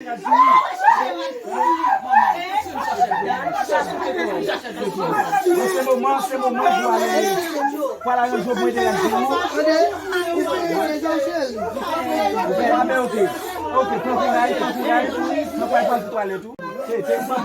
C'est le moment, je vais aller. Voilà, je vais prendre la journée. Ok, non pas pas tout aller tout. C'est pas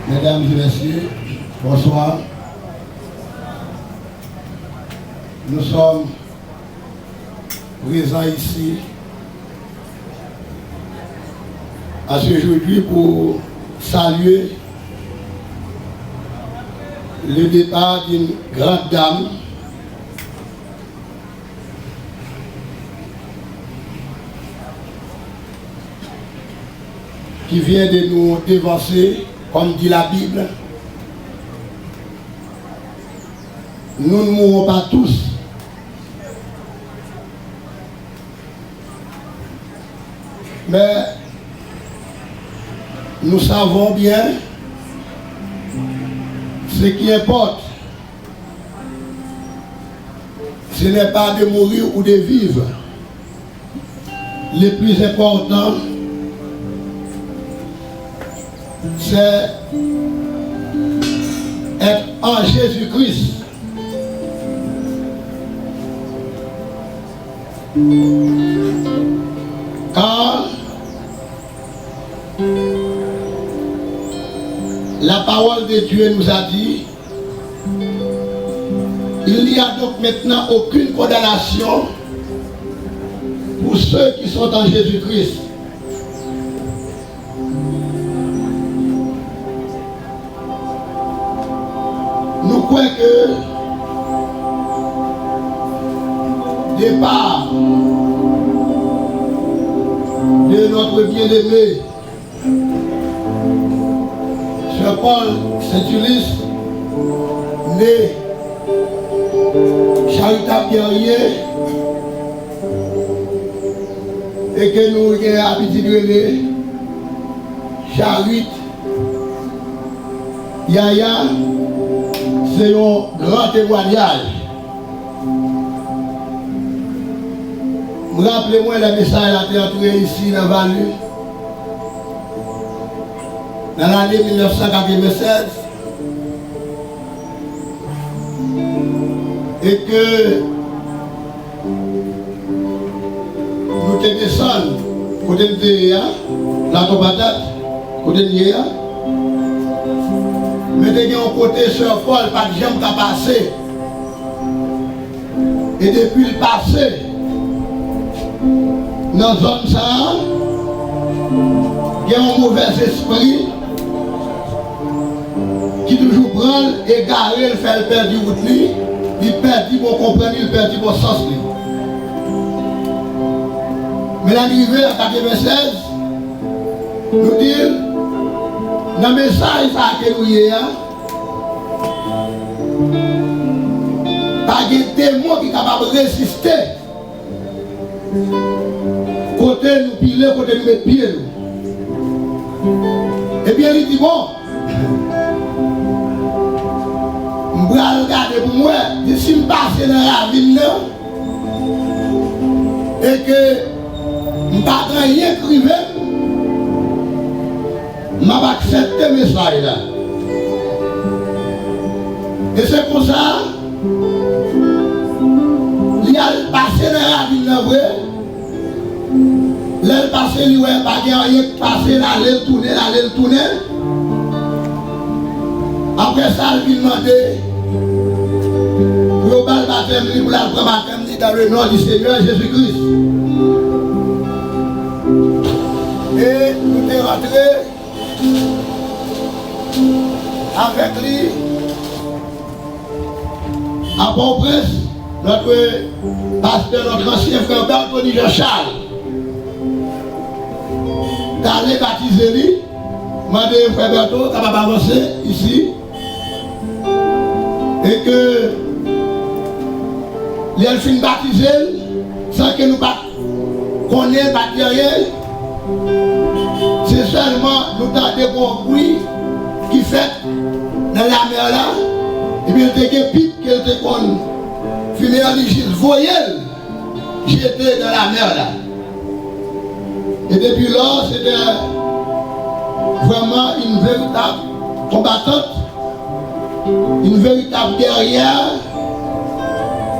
Mesdames et messieurs, bonsoir. Nous sommes présents ici à ce jour pour saluer le départ d'une grande dame qui vient de nous dévancer, comme dit la Bible. Nous ne mourrons pas tous. Mais nous savons bien ce qui importe. Ce n'est pas de mourir ou de vivre. Le plus important, c'est être en Jésus-Christ. Car la parole de Dieu nous a dit, il n'y a donc maintenant aucune condamnation pour ceux qui sont en Jésus-Christ. Nous croyons que départ de notre bien-aimé Sir Paul Saint-Ulysse, né charitable guerrier, et que nous avons habitué de les Charit Yaya, c'est un grand témoignage. Rappelez-moi le message qui a été entré ici dans la vallée. Dans l'année 1996. Et que nous te descendons côté de la patate, côté de mais de un côté sur Paul, pas de jambe qui a passé. Et depuis le passé, dans la zone ça, il y a un mauvais esprit qui toujours prend, égaré, fait perdre du route, il perd pour comprendre, il perd pour sens. Mais l'arrivée à 96, nous dit, dans le message que nous avons, pas de démon qui est capable de résister. Côté nous piler, côté nous mettre pied. Et bien il dit bon, je vais regarder pour moi, si je passe dans la ville et que je ne vais pas rien écrire, je vais accepter le message là. Et c'est pour ça, il a passé dans la ville, il passé, il a pas rien passé, il tourner. Après ça, il a demandé pour le baptême, pour la baptême dans le nom du Seigneur Jésus-Christ. Et nous sommes rentrés avec lui à Port-au-Prince, notre pasteur, notre ancien frère Anthony Jean-Charles. D'aller baptiser lui, demandé au frère Berthaud, capable d'avancer ici. Et que les filles baptisés, sans que nous ne connaissions pas derrière, c'est seulement nous tenter pour bruit qui fait dans la mer là. Et bien, il y a des pipes qu'elle te connaît. Fumé en vigile, voyez, j'étais dans la mer là. Et depuis là, c'était vraiment une véritable combattante, une véritable guerrière,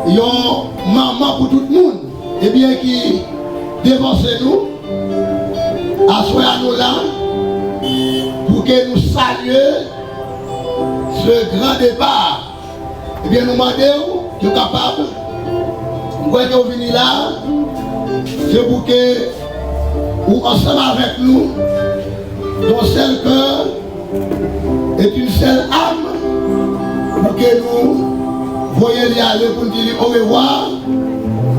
une maman pour tout le monde. Et bien qui dévançait nous, assoyez nous là, pour que nous saluions ce grand départ. Et bien nous demandons, vous êtes capable, vous voyez que vous venez là, c'est pour que ou ensemble avec nous, ton seul cœur est une seule âme pour que nous voyions y aller pour nous dire au revoir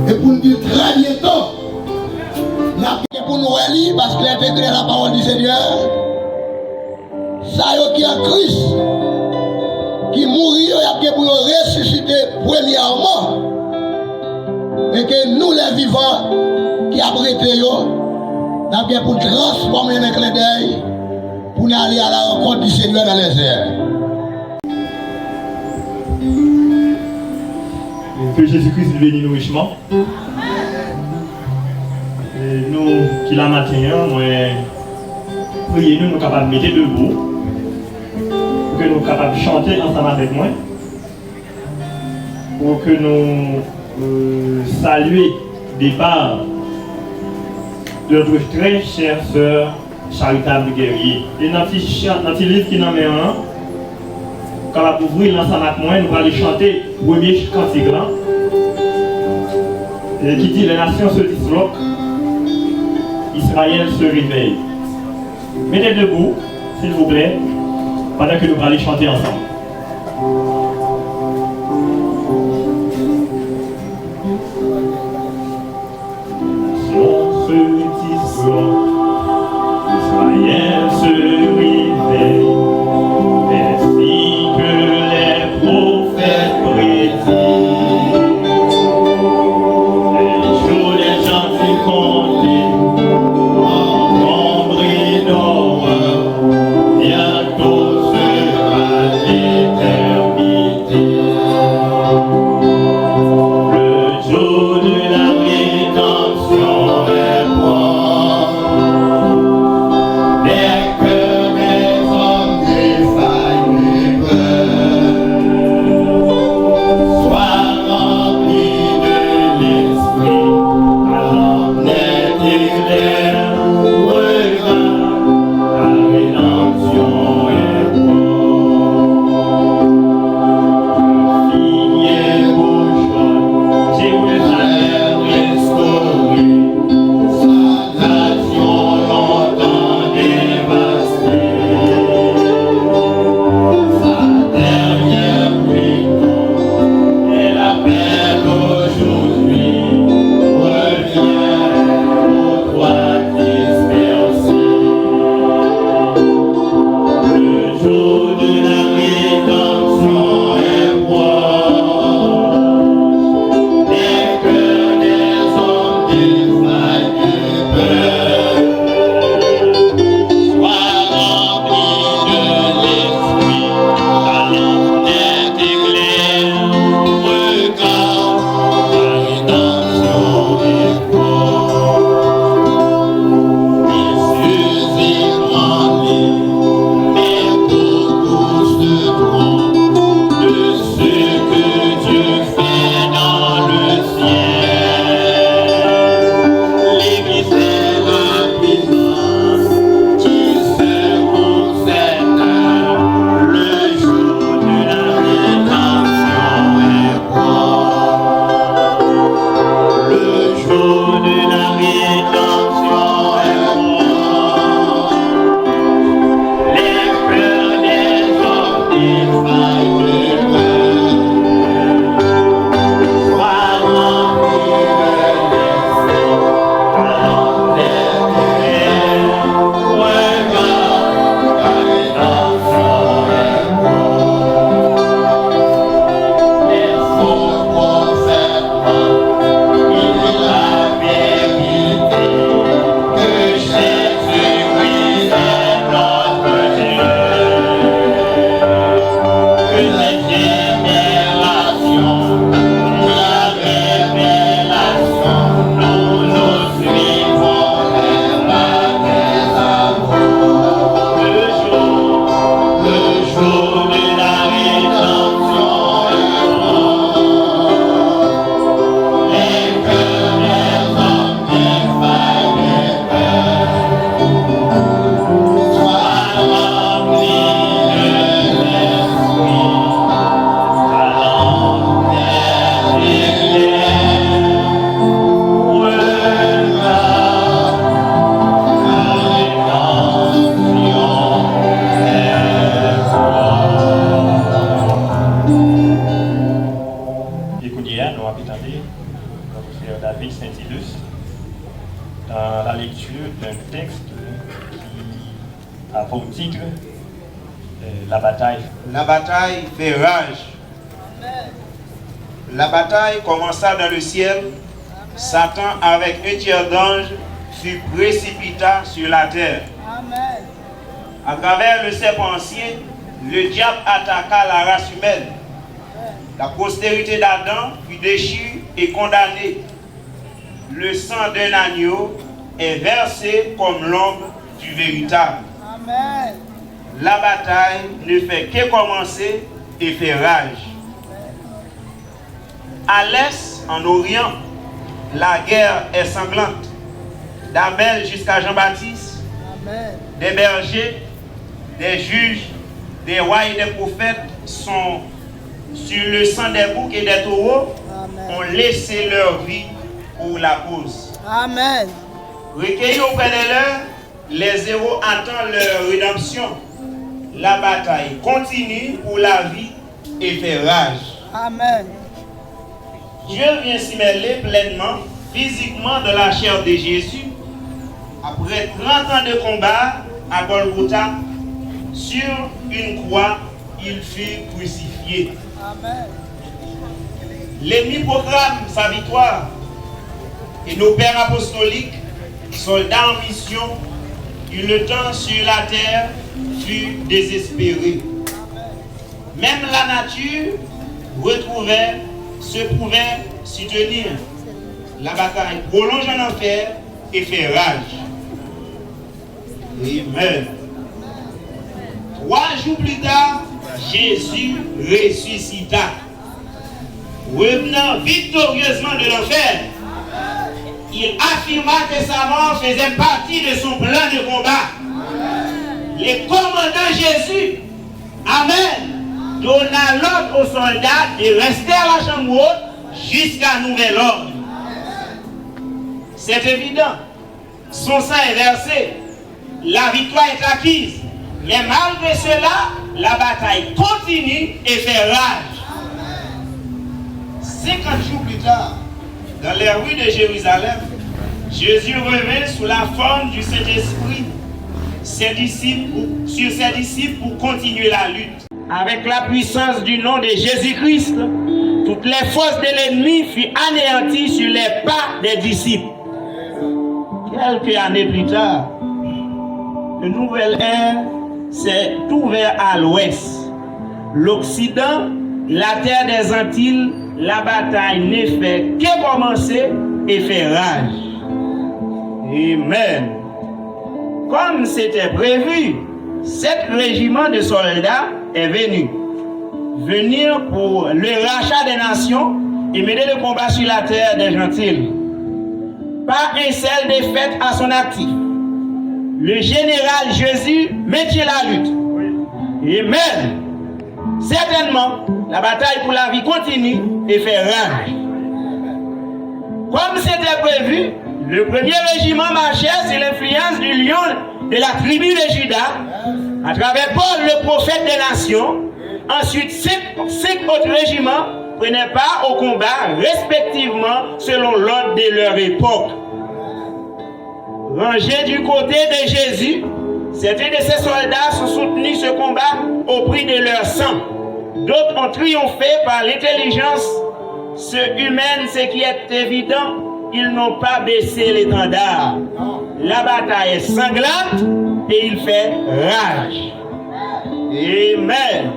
et pour nous dire très bientôt. Pour nous relire parce qu'il a intégré la parole du Seigneur, ça y est qui est Christ, qui mourit et pour ressusciter premièrement, et que nous les vivants qui abritent nous bien pour transformer un clin d'œil pour aller à la rencontre du Seigneur dans les airs. Que Jésus-Christ bénisse nous richement. Et nous qui la matin, priez nous capables de mettre debout pour que nous soyons capables de chanter ensemble avec moi pour que nous saluions départ de notre très chère sœur charitable guerrier. Et dans petit livre qui n'en met un, quand on va ouvrir l'ensemble avec moi, nous allons aller chanter le premier cantique là, qui dit les nations se disloquent, Israël se réveille. Mettez debout, s'il vous plaît, pendant que nous allons aller chanter ensemble. Israël se réveille, ainsi que les prophètes prédisent. Les jours des gentils comptés, en ombre et d'horreur, bientôt sera l'éternité. Le jour de la rédemption est proche. Dès que mes hommes défaillent soient remplis de l'esprit, alors net et clair, regarde, la rédemption est proche. Fille bourgeois, Jérusalem restaurée, sa nation longtemps dévastée. Sa dernière victoire, elle appelle aujourd'hui, reviens aux droits dispersés. Le jour de la rédemption est proche. Dès que les hommes défaillent de peur, sois remplis de l'esprit, ta lampe net et claire, regarde, la rédemption est proche. Messieurs ébranlés, mais beaucoup se trompent de ce que Dieu fait dans le ciel. L'Église est la puissance qui se concerne. Le jour de la rédemption est proche. Le jour de la rédemption est proche. Les cœurs des hommes défaillent de peur. Sois remplis de l'esprit, ta lampe est claire, regarde, la rédemption est proche. Les faux prophètes mentent, la vérité, que Jésus-Christ est notre Dieu. Que les générations, la révélation, nous suivons les pas des amours. Le jour de la rédemption est proche. Et que les hommes défaillent de peur, sois remplis de l'esprit, ta lampe net et claire, regarde, la rédemption est proche. Écoutez, nous avons entendu notre frère David Saint-Ilus dans la lecture d'un texte qui a pour titre La bataille. La bataille fait rage. La bataille commença dans le ciel. Satan, avec un tiers d'ange, fut précipita sur la terre. Amen. À travers le serpent ancien, le diable attaqua la race humaine. La postérité d'Adam fut déchue et condamnée. Le sang d'un agneau est versé comme l'ombre du véritable. Amen. La bataille ne fait que commencer et fait rage. À l'est, en Orient, la guerre est sanglante. D'Abel jusqu'à Jean-Baptiste, des bergers, des juges, des rois et des prophètes sont sur le sang des boucs et des taureaux, ont laissé leur vie pour la cause. Amen. Recueillis auprès de leurs, les héros attendent leur rédemption. La bataille continue pour la vie et fait rage. Amen. Dieu vient s'y mêler pleinement, physiquement dans la chair de Jésus. Après 30 ans de combat à Golgotha, sur une croix, il fut crucifié. Amen. L'ennemi proclame sa victoire et nos pères apostoliques, soldats en mission, eurent le temps sur la terre, fut désespéré. Même la nature se pouvait s'y tenir. La bataille prolonge en enfer et fait rage. Amen. 3 jours plus tard, Jésus ressuscita, revenant victorieusement de l'enfer. Il affirma que sa mort faisait partie de son plan de combat. Les commandants Jésus, Amen, donna l'ordre aux soldats de rester à la chambre haute jusqu'à nouvel ordre. C'est évident, son sang est versé, la victoire est acquise, mais malgré cela, la bataille continue et fait rage. 50 jours plus tard, dans les rues de Jérusalem, Jésus revint sous la forme du Saint-Esprit sur ses disciples pour continuer la lutte. Avec la puissance du nom de Jésus-Christ, toutes les forces de l'ennemi furent anéanties sur les pas des disciples. Quelques années plus tard, une nouvelle ère s'est ouverte à l'ouest. L'Occident, la terre des Antilles, la bataille ne fait que commencer et fait rage. Amen. Comme c'était prévu, 7 régiments de soldats est venu. Venir pour le rachat des nations et mener le combat sur la terre des gentils. Pas une seule défaite à son actif. Le général Jésus maintient la lutte. Amen. Certainement, la bataille pour la vie continue et fait rage. Comme c'était prévu, le premier régiment marchait sous l'influence du lion de la tribu de Juda, à travers Paul, le prophète des nations. Ensuite, 5 autres régiments prenaient part au combat, respectivement selon l'ordre de leur époque. Rangés du côté de Jésus, certains de ces soldats ont soutenu ce combat au prix de leur sang. D'autres ont triomphé par l'intelligence humaine, ce qui est évident. Ils n'ont pas baissé l'étendard. La bataille est sanglante et il fait rage. Amen.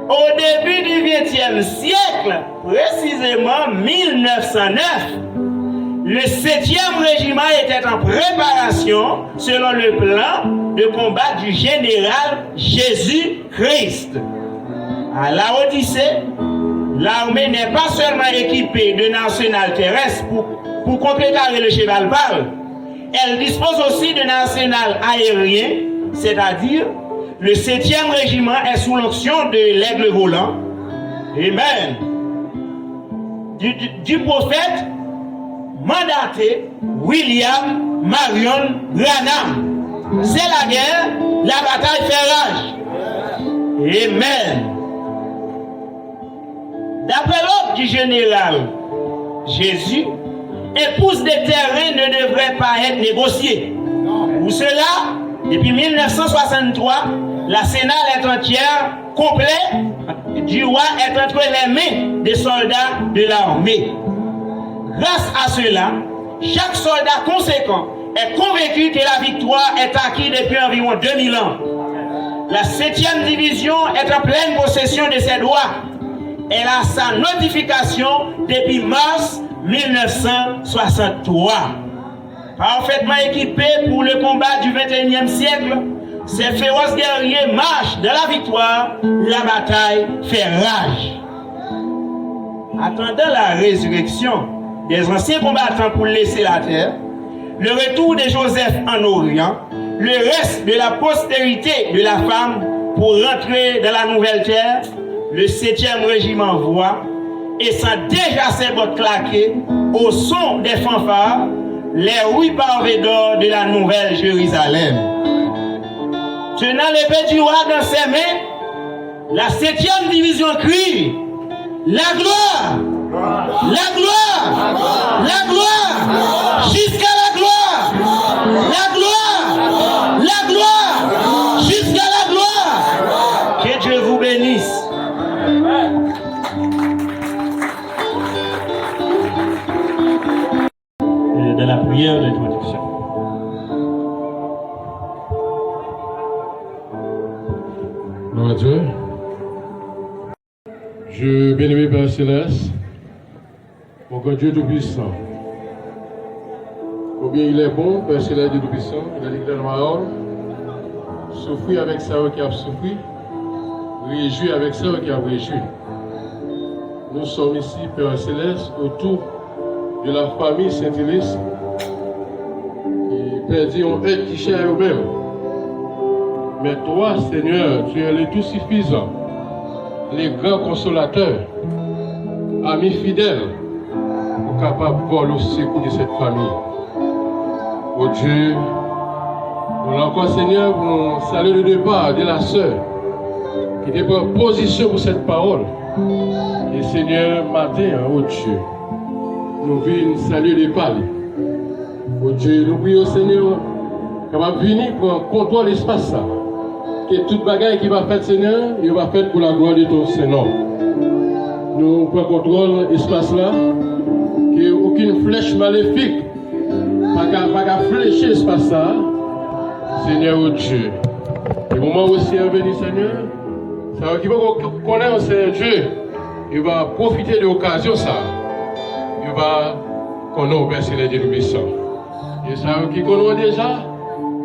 Au début du XXe siècle, précisément 1909, le 7e régiment était en préparation selon le plan de combat du général Jésus-Christ. À la Odyssée, l'armée n'est pas seulement équipée de arsenal terrestre pour contrecarrer le cheval pâle, elle dispose aussi d'un arsenal aérien, c'est-à-dire le 7e régiment est sous l'onction de l'aigle volant. Amen. Du prophète mandaté William Marion Branham. C'est la guerre, la bataille fait rage. Amen. D'après l'ordre du général Jésus, épouse des terrains ne devrait pas être négociée. Pour cela, depuis 1963, la Sénat est entière, complet, du roi est entre les mains des soldats de l'armée. Grâce à cela, chaque soldat conséquent est convaincu que la victoire est acquise depuis environ 2000 ans. La 7e division est en pleine possession de ses droits. Elle a sa notification depuis mars 1963. Parfaitement équipée pour le combat du XXIe siècle, ces féroces guerriers marchent de la victoire, la bataille fait rage. Attendant la résurrection des anciens combattants pour laisser la terre, le retour de Joseph en Orient le reste de la postérité de la femme pour rentrer dans la nouvelle terre, le 7e régiment voit, et sans déjà ses bottes claquées, au son des fanfares, les 8 pavés d'or de la nouvelle Jérusalem. Tenant l'épée du roi dans ses mains, la 7e division crie: la gloire, la gloire, la gloire, jusqu'à la gloire, la gloire, la gloire, jusqu'à la gloire. Que Dieu vous bénisse. De la prière d'introduction. Gloire à Dieu. Je bénis Père Céleste, mon grand Dieu Tout-Puissant. Combien il est bon, Père Céleste Dieu Tout-Puissant, il a dit dans la parole, souffrir avec ça qui a souffert, réjouir avec ça qui a réjoui. Nous sommes ici, Père Céleste, autour de la famille Saint-Élise, qui perdit en aide qui cher eux-mêmes. Mais toi, Seigneur, tu es le tout suffisant, les grands consolateurs, amis fidèles, capables de voler au secours de cette famille. Oh Dieu, nous encore, Seigneur, pour saluer le départ de la sœur qui était en position pour cette parole. Et Seigneur, matin, oh Dieu, nous venons saluer les palais. Oh Dieu, nous prions, Seigneur, capable de venir pour contrôler l'espace. Que toute bagaille qui va faire, Seigneur, il va faire pour la gloire de ton Seigneur. Nous prenons contrôle de l'espace là, que aucune flèche maléfique pas qu'à flécher l'espace là. Seigneur, oh Dieu. Le moment aussi est venu, Seigneur, ça va qu'il va connaître, Seigneur Dieu, il va profiter de l'occasion, ça. Il va connaître au Père Céleste Dieu Tout-Puissant. Et ça qui connaît déjà,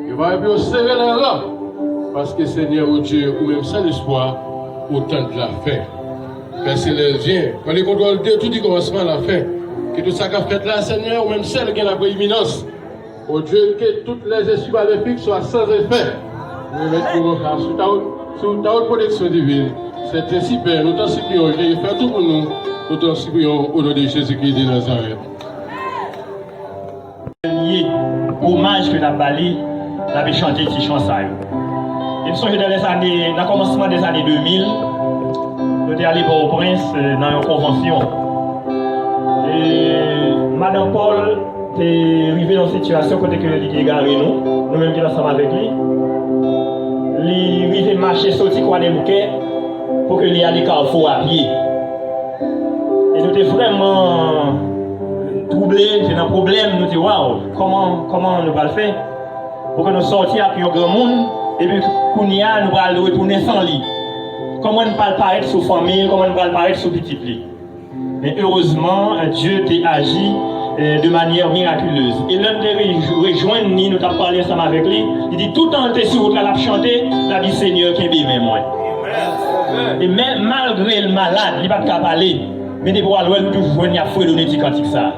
il va serrer les rangs. Parce que Seigneur, oh Dieu, ou même sans l'espoir, autant de la fin. Père Céleste, viens, quand les contrôles de tout du commencement à la fin, que tout ça qu'a fait là, Seigneur, ou même celle qui a la prééminence, oh Dieu, que toutes les esprits maléfiques soient sans effet. Nous mettons sous ta haute protection divine. C'est ainsi, Père, nous t'en supplions, et fais tout pour nous, nous t'en supplions au nom de Jésus-Christ de Nazareth. Hommage que la Bali l'avait chanté ces chansons. Et nous sommes dans le commencement des années 2000, nous sommes allés au Prince dans une convention. Et Madame Paul est arrivée dans une situation côté que lui a garé nous-mêmes qui sommes ensemble avec lui. Il est arrivé marcher sortir quoi des bouquets pour que lui aille carrefour à pied. Et nous étions vraiment troublés, c'est un problème, nous disons waouh, comment nous allons le faire pour que nous sortions à plus grand monde. Et puis, Kounia, nous allons retourner sans lit. Comment nous ne pas paraître sous famille, comment nous ne pas paraître sous petit lit. Mais heureusement, Dieu t'a agi de manière miraculeuse. Et l'un de rejoindre nous, nous avons parlé ensemble avec lui. Il dit tout en était sur route, la chanter, la dit Seigneur qui est bien, moi. Et même malgré le malade, il ne peut pas parler. Mais des bois, nous toujours venir à fouiller donner des cantiques ça.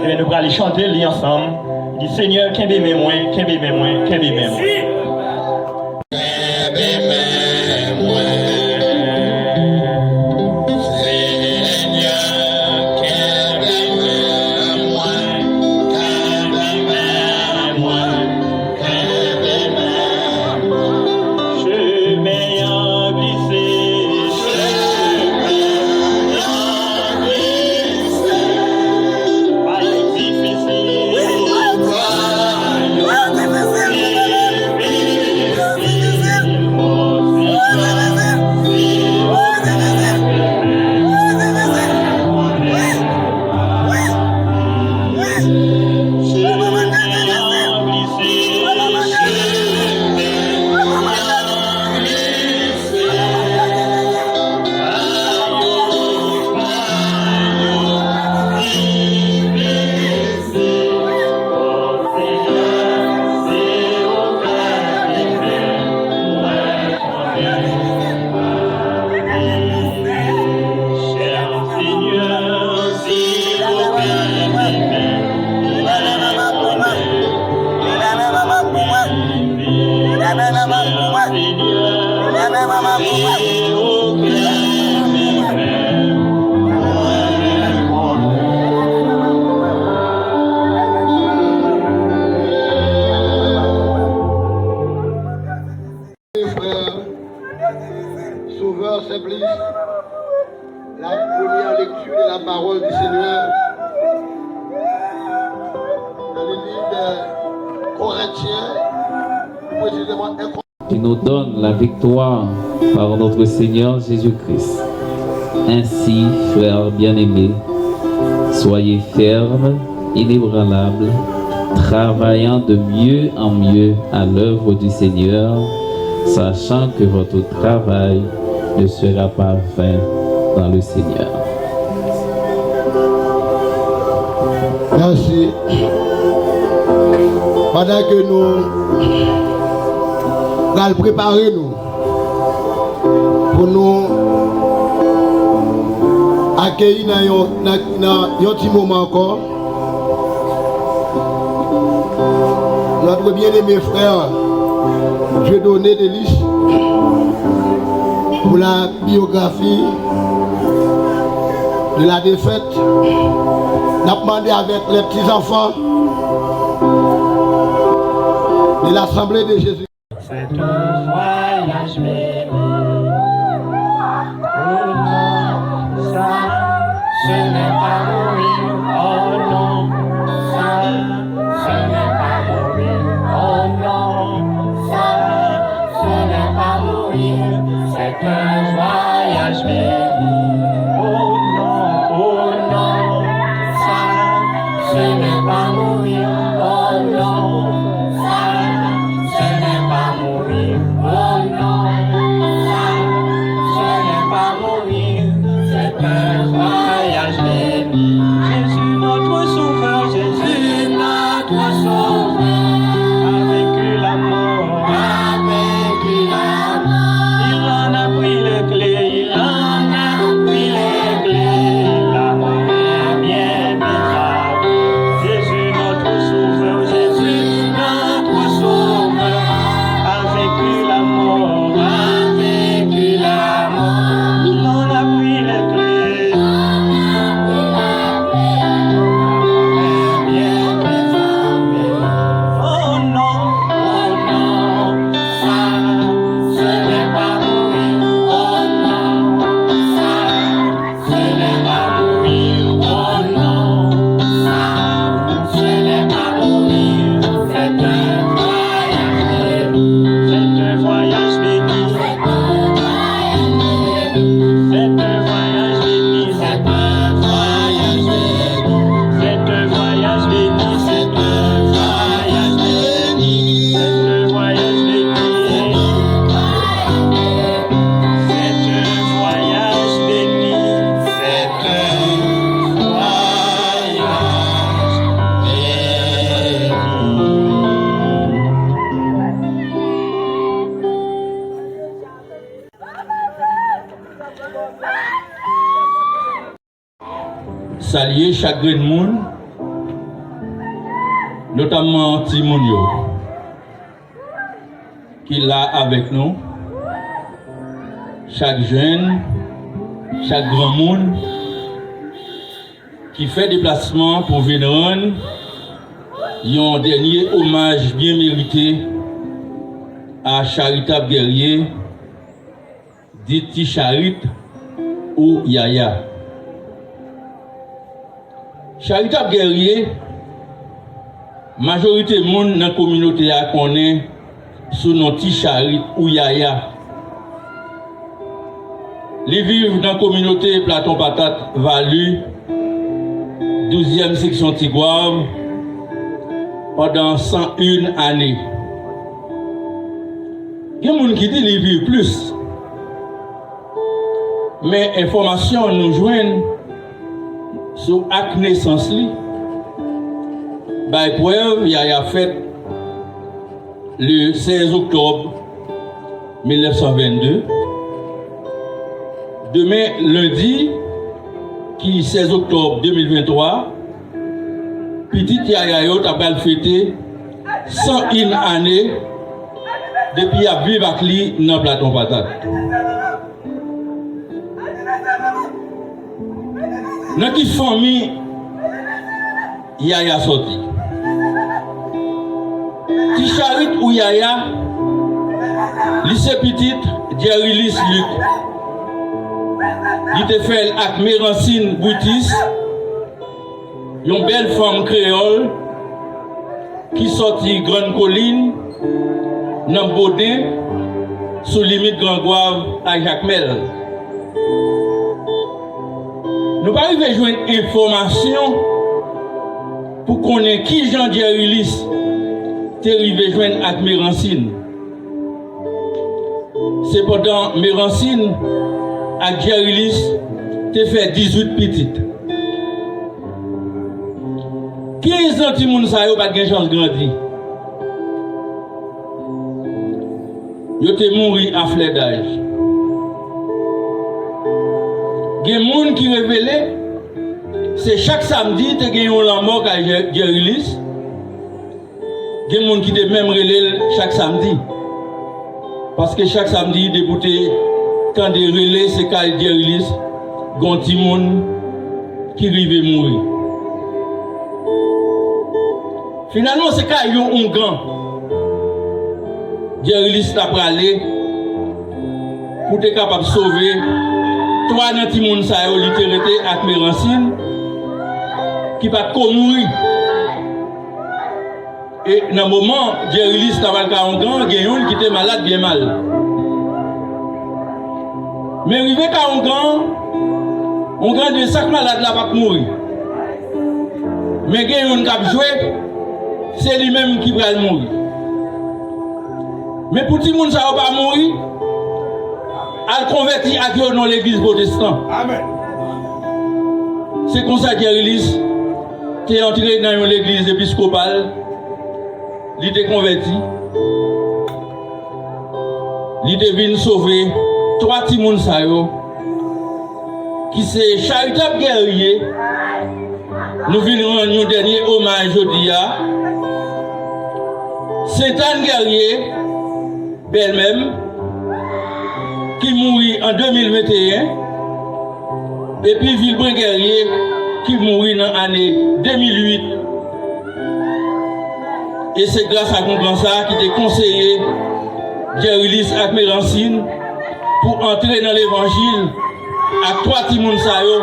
Et bien, nous allons aller chanter lui ensemble. Il dit Seigneur qui est bien, moi, qui est bien, moi, qui est bien, moi. Difficile, Sauveur Simplice, la première lecture de la parole du Seigneur dans le livre de Corinthiens, précisément qui nous donne la victoire par notre Seigneur Jésus-Christ. Ainsi, frères bien-aimés, soyez fermes, inébranlables, travaillant de mieux en mieux à l'œuvre du Seigneur, sachant que votre travail ne sera pas vain dans le Seigneur. Merci. Pendant que nous allons préparer nous pour nous accueillir dans un petit moment encore, notre bien-aimé frère Dieudonné Delis pour la biographie de la défaite. On a demandé avec les petits-enfants de l'Assemblée de Jésus. C'est un voyage béni. Oh non, ça, ce n'est pas mourir. Oh non, ça, ce n'est pas mourir. Oh non, ça, ce n'est pas mourir. C'est un voyage béni. Oh non, ça, ce n'est pas mourir. Oh non, ça, ce n'est pas mourir. Oh non, ça, ce n'est pas mourir. C'est un voyage béni. Jésus notre sauveur, Jésus notre sauveur, a vaincu la mort, a vaincu la mort. Il en a pris les clés, il en a pris les clés. La mort est bien bizarre. Jésus notre sauveur, Jésus notre sauveur, a vaincu la mort, a vaincu la mort. Il en a pris les clés. Oh non, ça, ce n'est pas mourir. Oh non, ça, ce n'est pas mourir. Oh non, ça, ce n'est pas mourir. C'est un voyage béni. C'est un voyage béni. C'est un voyage béni. C'est un voyage béni. C'est un voyage béni. C'est un voyage béni. C'est un voyage béni. C'est un voyage béni. C'est un Saluer chaque grand monde, notamment Timonio, qui est là avec nous, chaque jeune, chaque grand monde, qui fait déplacement pour venir rendre un dernier hommage bien mérité à charitable guerrier, dit Ticharit ou Yaya. Charitable guerrier, majorité monde dans la communauté a connaît sous nom Ticharit ou Yaya. Les vivent dans la communauté Platon Patate Valu, 12e section Tigouave, pendant 101 années. Il y a des gens qui disent qu'ils vivent plus. Mais information nous joignent sur acte naissance li. By preuve, il y a fait le 16 octobre 1922. Demain, lundi, qui est 16 octobre 2023, petit Yaya Yot a fêté 101 années depuis à vivre avec lui dans platon patate. Dans qui famille Yaya sorti. Ti Charit ou Yaya, lycée petite, Jerry Lis Luc. Il te fait avec Mérancine Boutis, une belle femme créole qui sortit Grande Colline, dans Baudin, sous limite Grand Goave à Jacmel. Nous pas arriver à joindre information pour connaître qui Jean Jerry Lis t'est arrivé joindre avec Mérancine. C'est pendant Mérancine avec Jerry Lis t'es fait 18 petites. 15 ans, tout le monde n'a pas de chance de grandir. Yo te mouri à fleur d'âge. Il y a des gens qui révèlent, c'est chaque samedi, tu as un mort à Jerry Lis. Il y a des gens qui te même relais chaque samedi. Parce que chaque samedi, député, quand des relais, c'est quand Jerry Lis, il y a des gens qui arrivent à mourir. Finalement, c'est quand il y a un grand. Jerry Lis t'a parlé pour être capable de sauver 3 nanti moun sa yo littératé avec Mérancine qui va mourir. Et dans le moment, Jerry Lis t'a parlé à un grand, il y a un qui était malade bien mal. Mais arrivé à un grand de chaque malade là va mourir. Mais il y a un qui a joué, c'est lui-même qui va mourir. Mais pour tout le monde, ça ne va pas mourir. Elle convertit à Dieu dans l'église protestante. Amen. C'est comme ça que Jerry Lis est entré dans l'église épiscopale. Il était converti. Il est venu sauver 3 petits moun sa yo qui c'est charitable guerrier. Nous venons rendre un dernier hommage aujourd'hui à Sainte-Anne Guerrier, belle-même, qui mourit en 2021, et puis Villebrun Guerrier, qui mourit dans l'année 2008. Et c'est grâce à ça qui était conseillé Jerry Lis avec Mérancine pour entrer dans l'évangile à 3 petits moun sa yo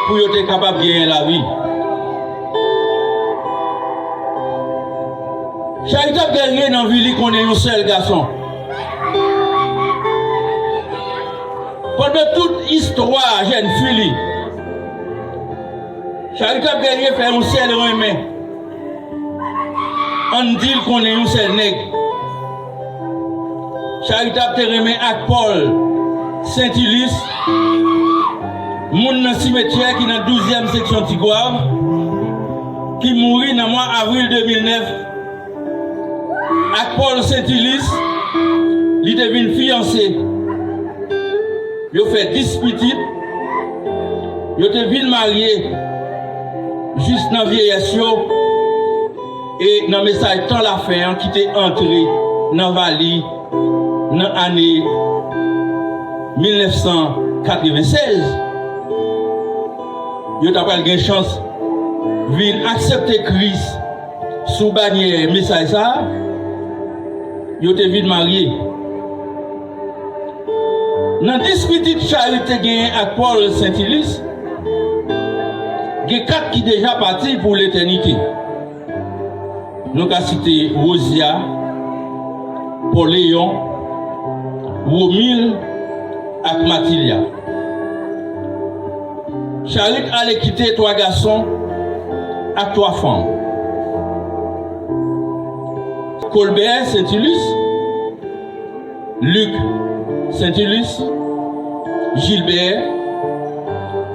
pour être capable de gagner la vie. Charitable Guerrier dans la ville qu'on est un seul garçon. Pendant toute histoire, jeune fille, Charitable Guerrier fait un seul remet. On dit qu'on est un seul nègre. Charitable te remet à Paul Saint-Ulysse, moun dans le cimetière qui est dans la 12e section Tigouave, qui mourit dans le mois avril 2009. Avec Paul Saint-Ulysse, il devient fiancé. Il fait 10 petites. Il devient marié juste dans la vieillesse. Et dans le message tant la fin qui était entré dans la vallée dans l'année 1996. Il a pas eu chance de accepter Christ sous bannière message ça. Il était vite marié. Dans 10 petites charités gagnées avec Paul Saint-Ulysse, il y a 4 qui sont déjà partis pour l'éternité. Nous avons cité Rosia, Paul Léon, Romil et Mathilda. Charit allait quitter 3 garçons et 3 femmes. Colbert Saint-Ulysse, Luc Saint-Ulysse, Gilbert,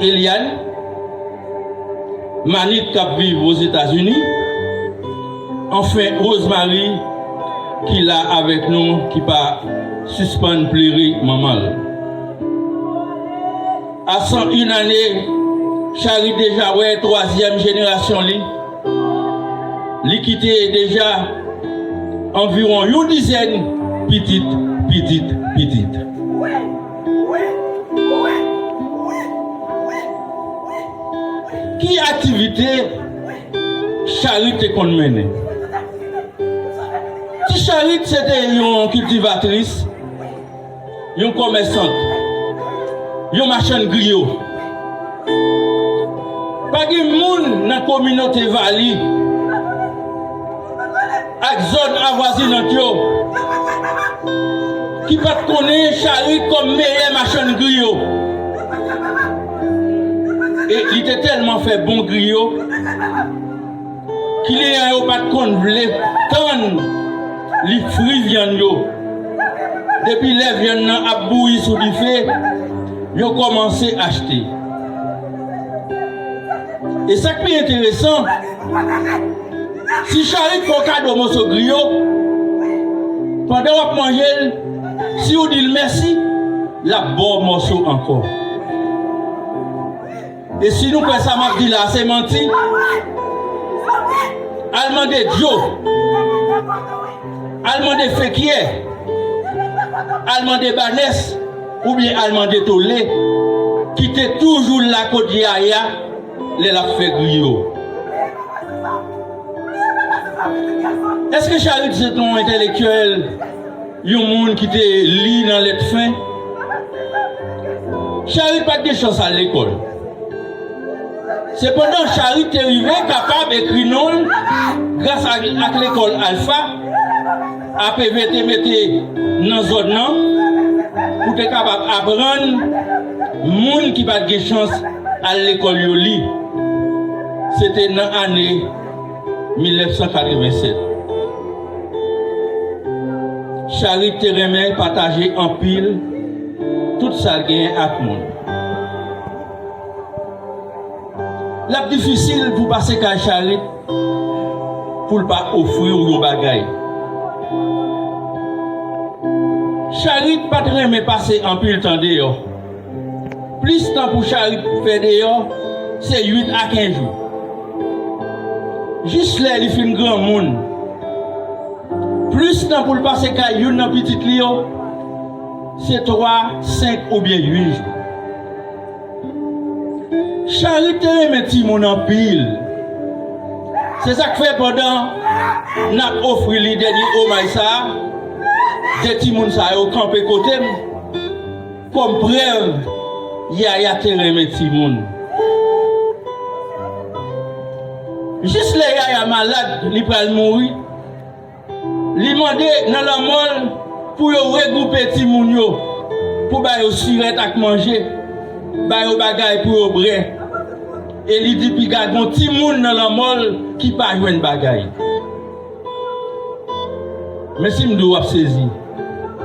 Eliane, Manit qui vit aux États-Unis, enfin Rosemary qui est là avec nous, qui va suspendre pleurer maman. À 101 années, Charit déjà ouais 3e génération li quitté déjà environ une dizaine de petite. Qui activité Charité qu'on menait? Si Charité c'était une cultivatrice, une commerçante, une marchande griot. Pas de monde dans la communauté Vali, avec zone avoisinante, qui pas connaître Charité comme meilleur marchande griot. Et il était tellement fait bon griot qu'il n'y a pas de compte tant les fruits viennent. Depuis les viennent à bouillir sous le feu, ils ont commencé à acheter. Et ça qui est intéressant, si Charité fait un cadeau morceau griot, pendant qu'on mange, si vous dites merci, la bon morceau encore. Et si nous faisons ça, m'a dit là, c'est menti. Allemand de Joe, Allemand de Fekir, Allemand de Banès, ou bien Allemand de Tolé, qui était toujours la côte de Yaya, les la fait griot. Est-ce que Charité c'est un intellectuel, un monde qui te lit dans les fins? Charité pas de chance à l'école. Cependant, Charité est arrivé capable d'écrire non grâce à l'école Alpha, à PVT mettre dans la zone pour être capable d'apprendre les gens qui n'ont pas de chance à l'école Yoli. C'était dans l'année 1987. Charité remet partager en pile tout ça gagne avec le monde. La difficile pour passer qu'à Charité pour ne pas offrir aux bagailles. Charité pas très mais passer en pile temps dehors. Plus de temps pour Charité faire dehors, c'est 8 à 15 jours. Juste là, il fait un grand monde. Plus de temps pour passer qu'à une petite Lyon, c'est 3, 5 ou bien 8 jours. Charité met Timon en pile. C'est ça que fait pendant n'a offert les derniers au Maïsa, des Timon ça au campé côté comme preuve Yaya met Timon. Juste là Yaya malade, il va mourir. Il demande dans la molle pour regrouper Timon pour bailler cigarette à manger. Ba yo bagay pour yo bre. Et li di pi gade mon ti moun dans la mol qui pa jwenn bagay. Mais si m'dou ap saisi.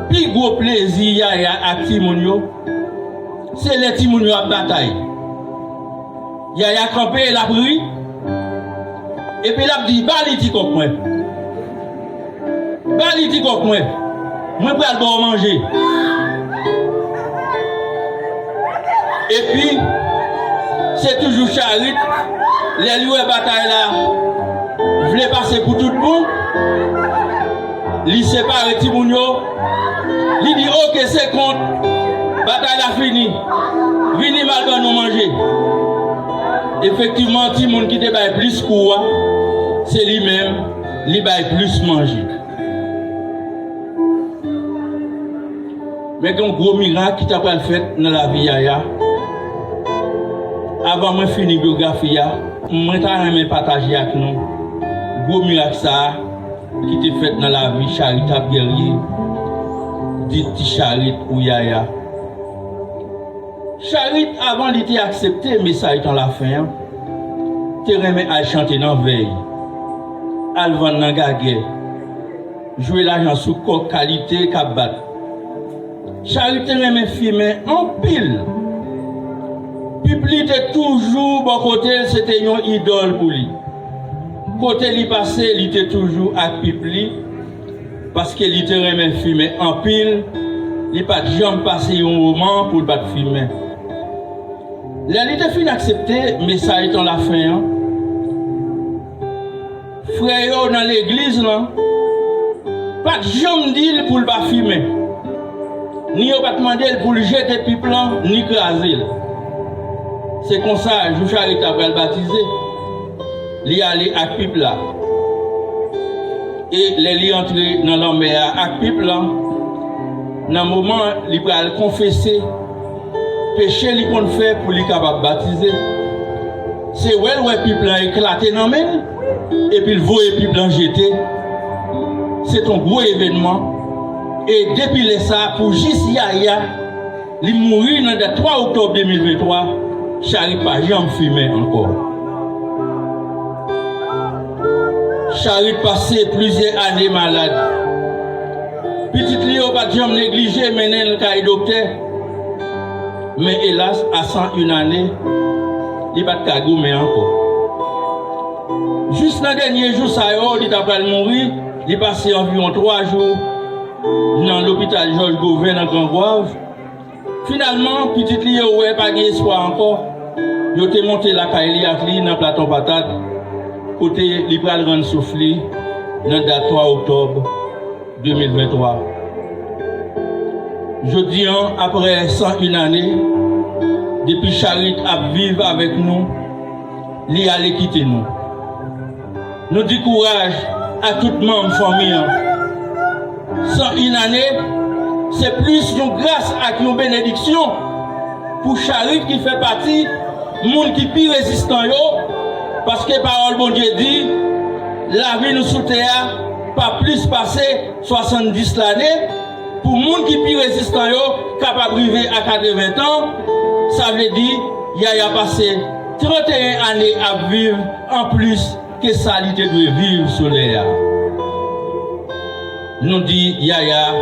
Pi gros plaisir Yaya ak ti moun yo, c'est les ti moun yo ap bataille. Yaya campé la pri. Et puis la dit ba li ti kok mwen. Ba li ti kok mwen. Mwen pral bon manger. Et puis, c'est toujours Charité, les loups et bataille là, voulaient passer pour tout le monde, ils séparent Timounio, ils disent ok c'est compte, bataille là fini, venez mal nous manger. Effectivement, Timoun qui te baille plus quoi, c'est lui-même, il baille plus manger. Mais un gros miracle qui t'a pas fait dans la vie Yaya. Avant de finir la biographie, je vais partager avec nous gros miracle qui était fait dans la vie Charité guerrier, dit Charité ou Yaya. Charité, avant d'être accepté, mais ça est dans la fin, tu remets à chanter dans la veille, à vendre dans la guerre, jouer l'argent sous qualité qu'à Charité remet filmer en pile. Public était toujours bon côté, c'était une idole pour lui. Côté lui passé, il était toujours avec Pipli parce qu'il était remet filmer en pile. Il pas jamais passé un moment pour pas filmer. Là, il était fini accepté, mais ça est dans la fin. Frère dans l'église là, pas de jambe d'île pour le pas fumer. Ni on pas demander pour le jeter piplan, ni craser. C'est comme ça, je suis charitable le baptiser. Il aller à pipe là. Et les entrer dans l'homme à pipe là. Dans le moment, il va confesser péché qu'il fait pour lui capable baptiser. C'est où pipe là éclaté dans main et puis le voie pipe là jeté. C'est un gros événement. Et depuis ça, pour juste Yaya, il mourit le 3 octobre 2023, Charlie pas jamais fumé encore. Charlie passé plusieurs années malade. Petite Léo pas jamais négligé, mener le cas docteur. Mais hélas, à 101 années, il va pas gommer encore. Juste le dernier jour, il a pas mourir, il est passé environ 3 jours dans l'hôpital Georges Gauvin dans Grand-Goave. Finalement, petite Léo n'a pas d'espoir encore. Il a monté la caille dans le plateau patate. Côté, il va le rendre soufflé dans le 3 octobre 2023. Je dis, après 101 années, depuis Charit a vivre avec nous, il allait quitter nous. Nous disons courage à toute membre famille. 101 années, c'est plus une grâce à une bénédiction pour Charit qui fait partie du monde qui est plus résistant. Parce que parole bon Dieu dit, la vie nous sous terre, pas plus passer 70 l'année. Pour les gens qui sont plus résistants, capable de vivre à 80 ans, ça veut dire qu'il y a passé 31 années à vivre en plus que ça il doit vivre sur l'air. Nous disons, Yaya,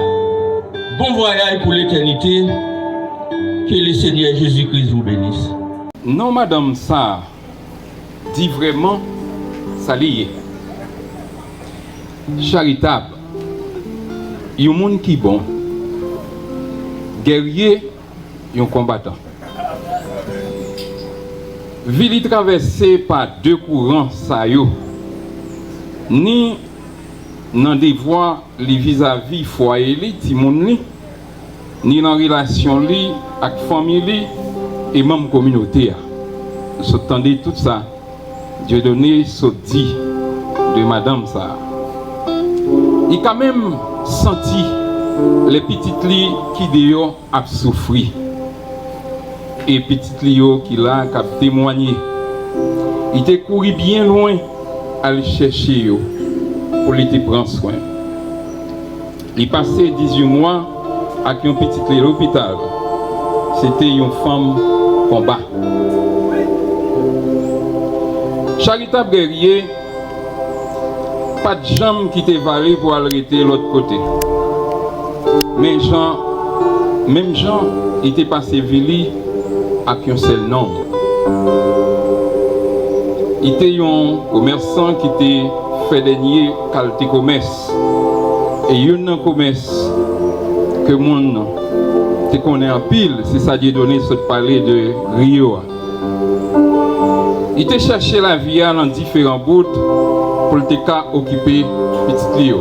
bon voyage pour l'éternité, que le Seigneur Jésus-Christ vous bénisse. Non, madame, ça dit vraiment, ça lié. Charitable. Il y a un monde qui est bon. Guerrier, il y a un combattant. Ville traversée par deux courants, ça y est. Ni dans des voies vis-à-vis foyer, ni dans relation avec la famille et même communauté. Vous entendez tout ça. Dieu donné ce dit de madame ça. Il a quand même senti les petites lits qui dehors a souffri. Et petites lits qui là qui a témoigné. Il était couru bien loin à le chercher pour lui prendre soin. Il passait 18 mois avec une petite lit à l'hôpital. C'était une femme combat. Charitable guerrier, pas de jambe qui t'est valé pour arrêter l'autre côté. Mais même Jean, il était passé Vili avec un seul nombre. Il était un commerçant qui était fait dernier qualité commerce. Et il y a un commerce que mon te connaît en pile, c'est ça qui a donné ce palais de Rio. Il t'a cherché la vie dans différents bouts pour te occuper petit Léo.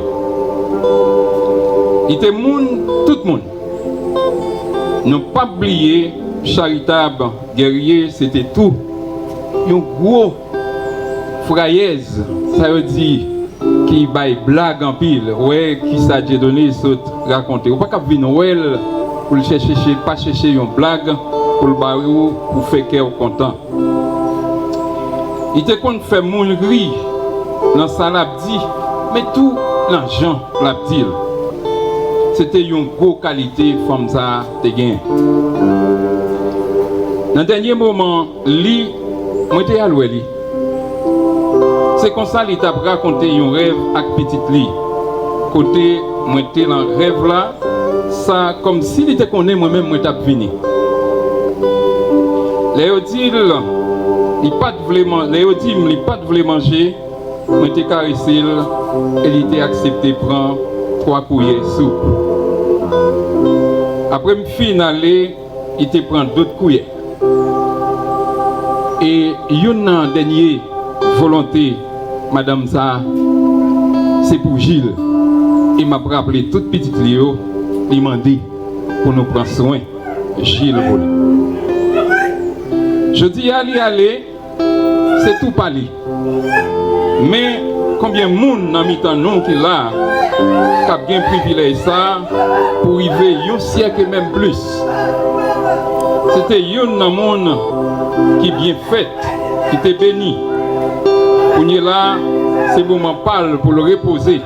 Il était tout le monde. Ne pas oublier, charitable, guerrier, c'était tout. Un gros frayaise, ça veut dire qui baille blague en pile, ouais, qui ça a donné, ça raconter. On ne peut pas venir Noël pour chercher, pas chercher une blague pour le barreau, pour faire qu'elle est content. Il était qu'on fait mon gris dans sa labdi, mais tout l'argent labdi. C'était une grosse qualité comme ça te gain. Dans le dernier moment, lui, moi j'étais à l'ouest. C'est comme ça qu'il t'a raconté un rêve avec petite lit. Côté, moi j'étais dans le rêve là, ça comme s'il était connu moi-même, moi j'étais venu. Léodile, il pas voulait manger, mais il caressé et il était accepté prendre 3 cuillères de soupe. Après me finaler, il te prend d'autres cuillères. Et une dernière volonté, madame ça, c'est pour Gilles. il m'a rappelé toute petite Léo, il m'a dit pour nous prendre soin, Gilles Volé. Je dis aller, c'est tout parler. Mais combien de monde dans mi-temps nous qui là, qui a bien privilège ça, pour arriver un siècle et même plus. C'était un dans le monde qui est bien fait, qui était béni. On est là, c'est le moment parle pour le reposer,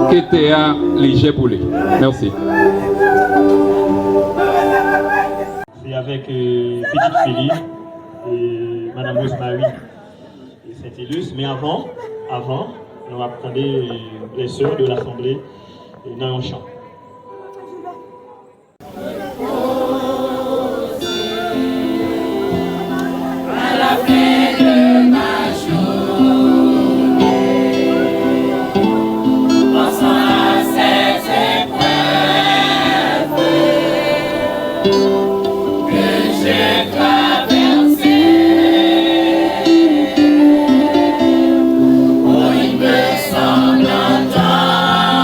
qui était à léger pour lui. Merci. C'est avec Petite Philippe et Madame Rosemary et Saint-Illustre. Mais avant, on attendait les sœurs de l'Assemblée dans un chant. Oh, il me semble entendre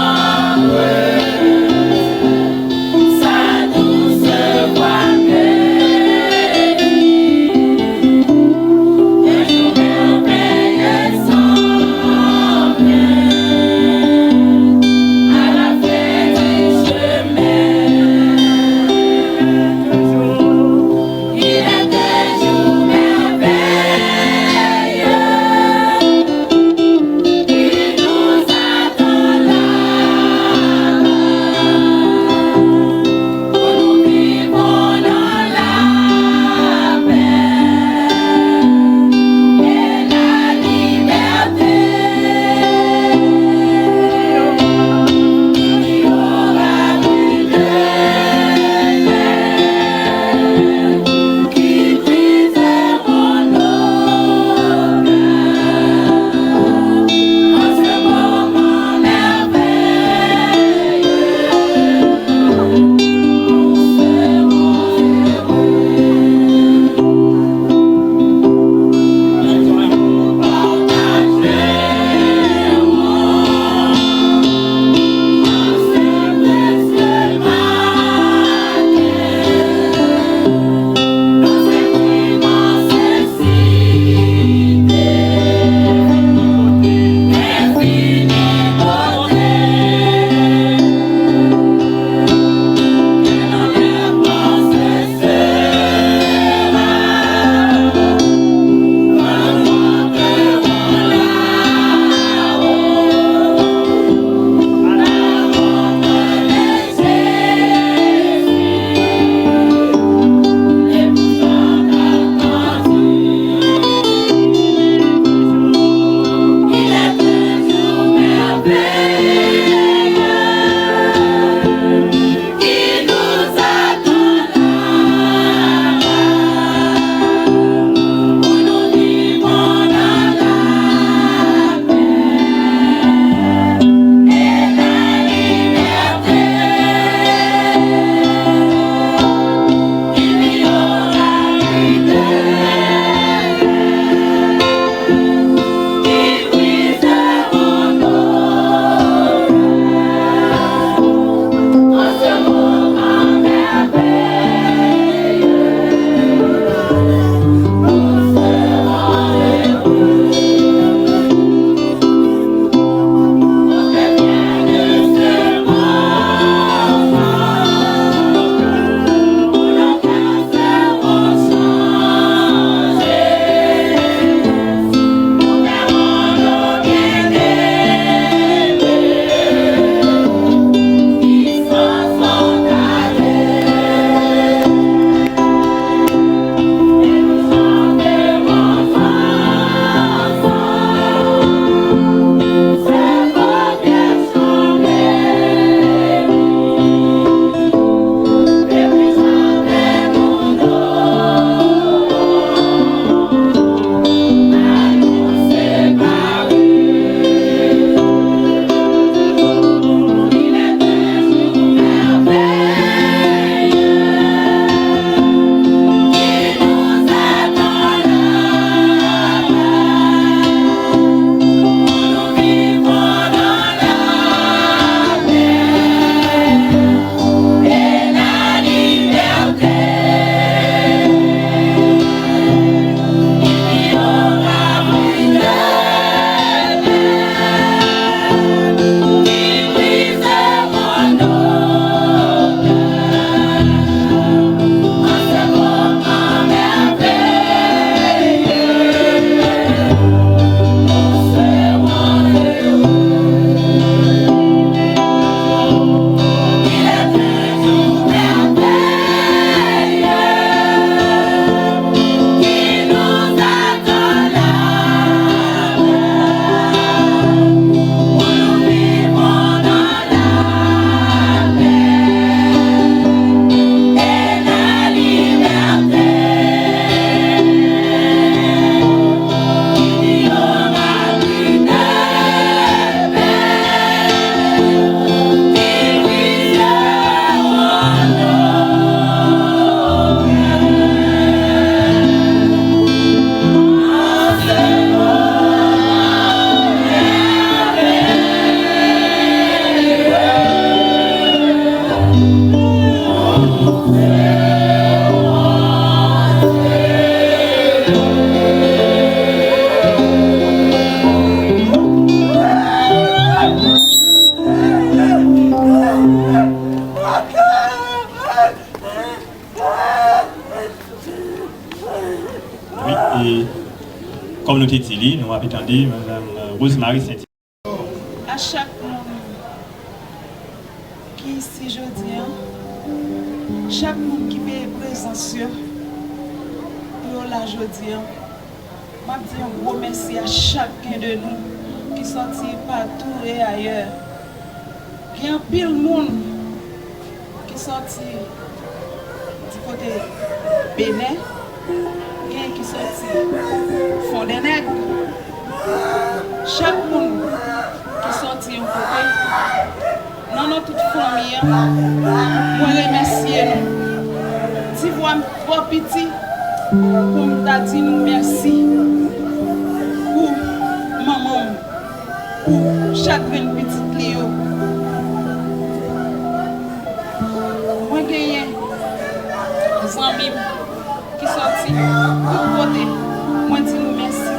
comme nous t'avons dit, nous avons entendu Mme Rosemary Saint-Hilaire. À chaque monde qui ici aujourd'hui, chaque monde qui est présent pour la aujourd'hui, je dis un gros merci à chacun de nous qui sortit partout et ailleurs. Il y a un pile monde qui sortit du côté Bénin, qui sortit Fond-des-Nègres. Chaque monde qui sortit un côté, dans notre famille, je remercie nous. Si vous êtes trop petit, pour me dire nous merci pour maman, pour chaque petite Léo. Moi, j'ai des amis qui sont sortis de côté. Moi, je dis nous merci.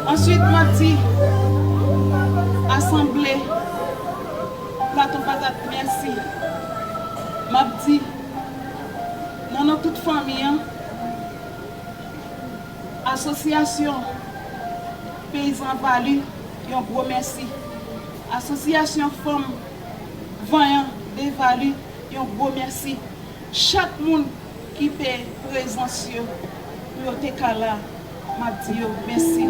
Ensuite, je dis assemblée, plateau patate, merci. Je dis dans toute famille, association Paysans Valu, un gros merci. Association Femmes Voyants des Valu, un gros merci. Chaque monde qui est présent sur le Tekala, m'a dit merci.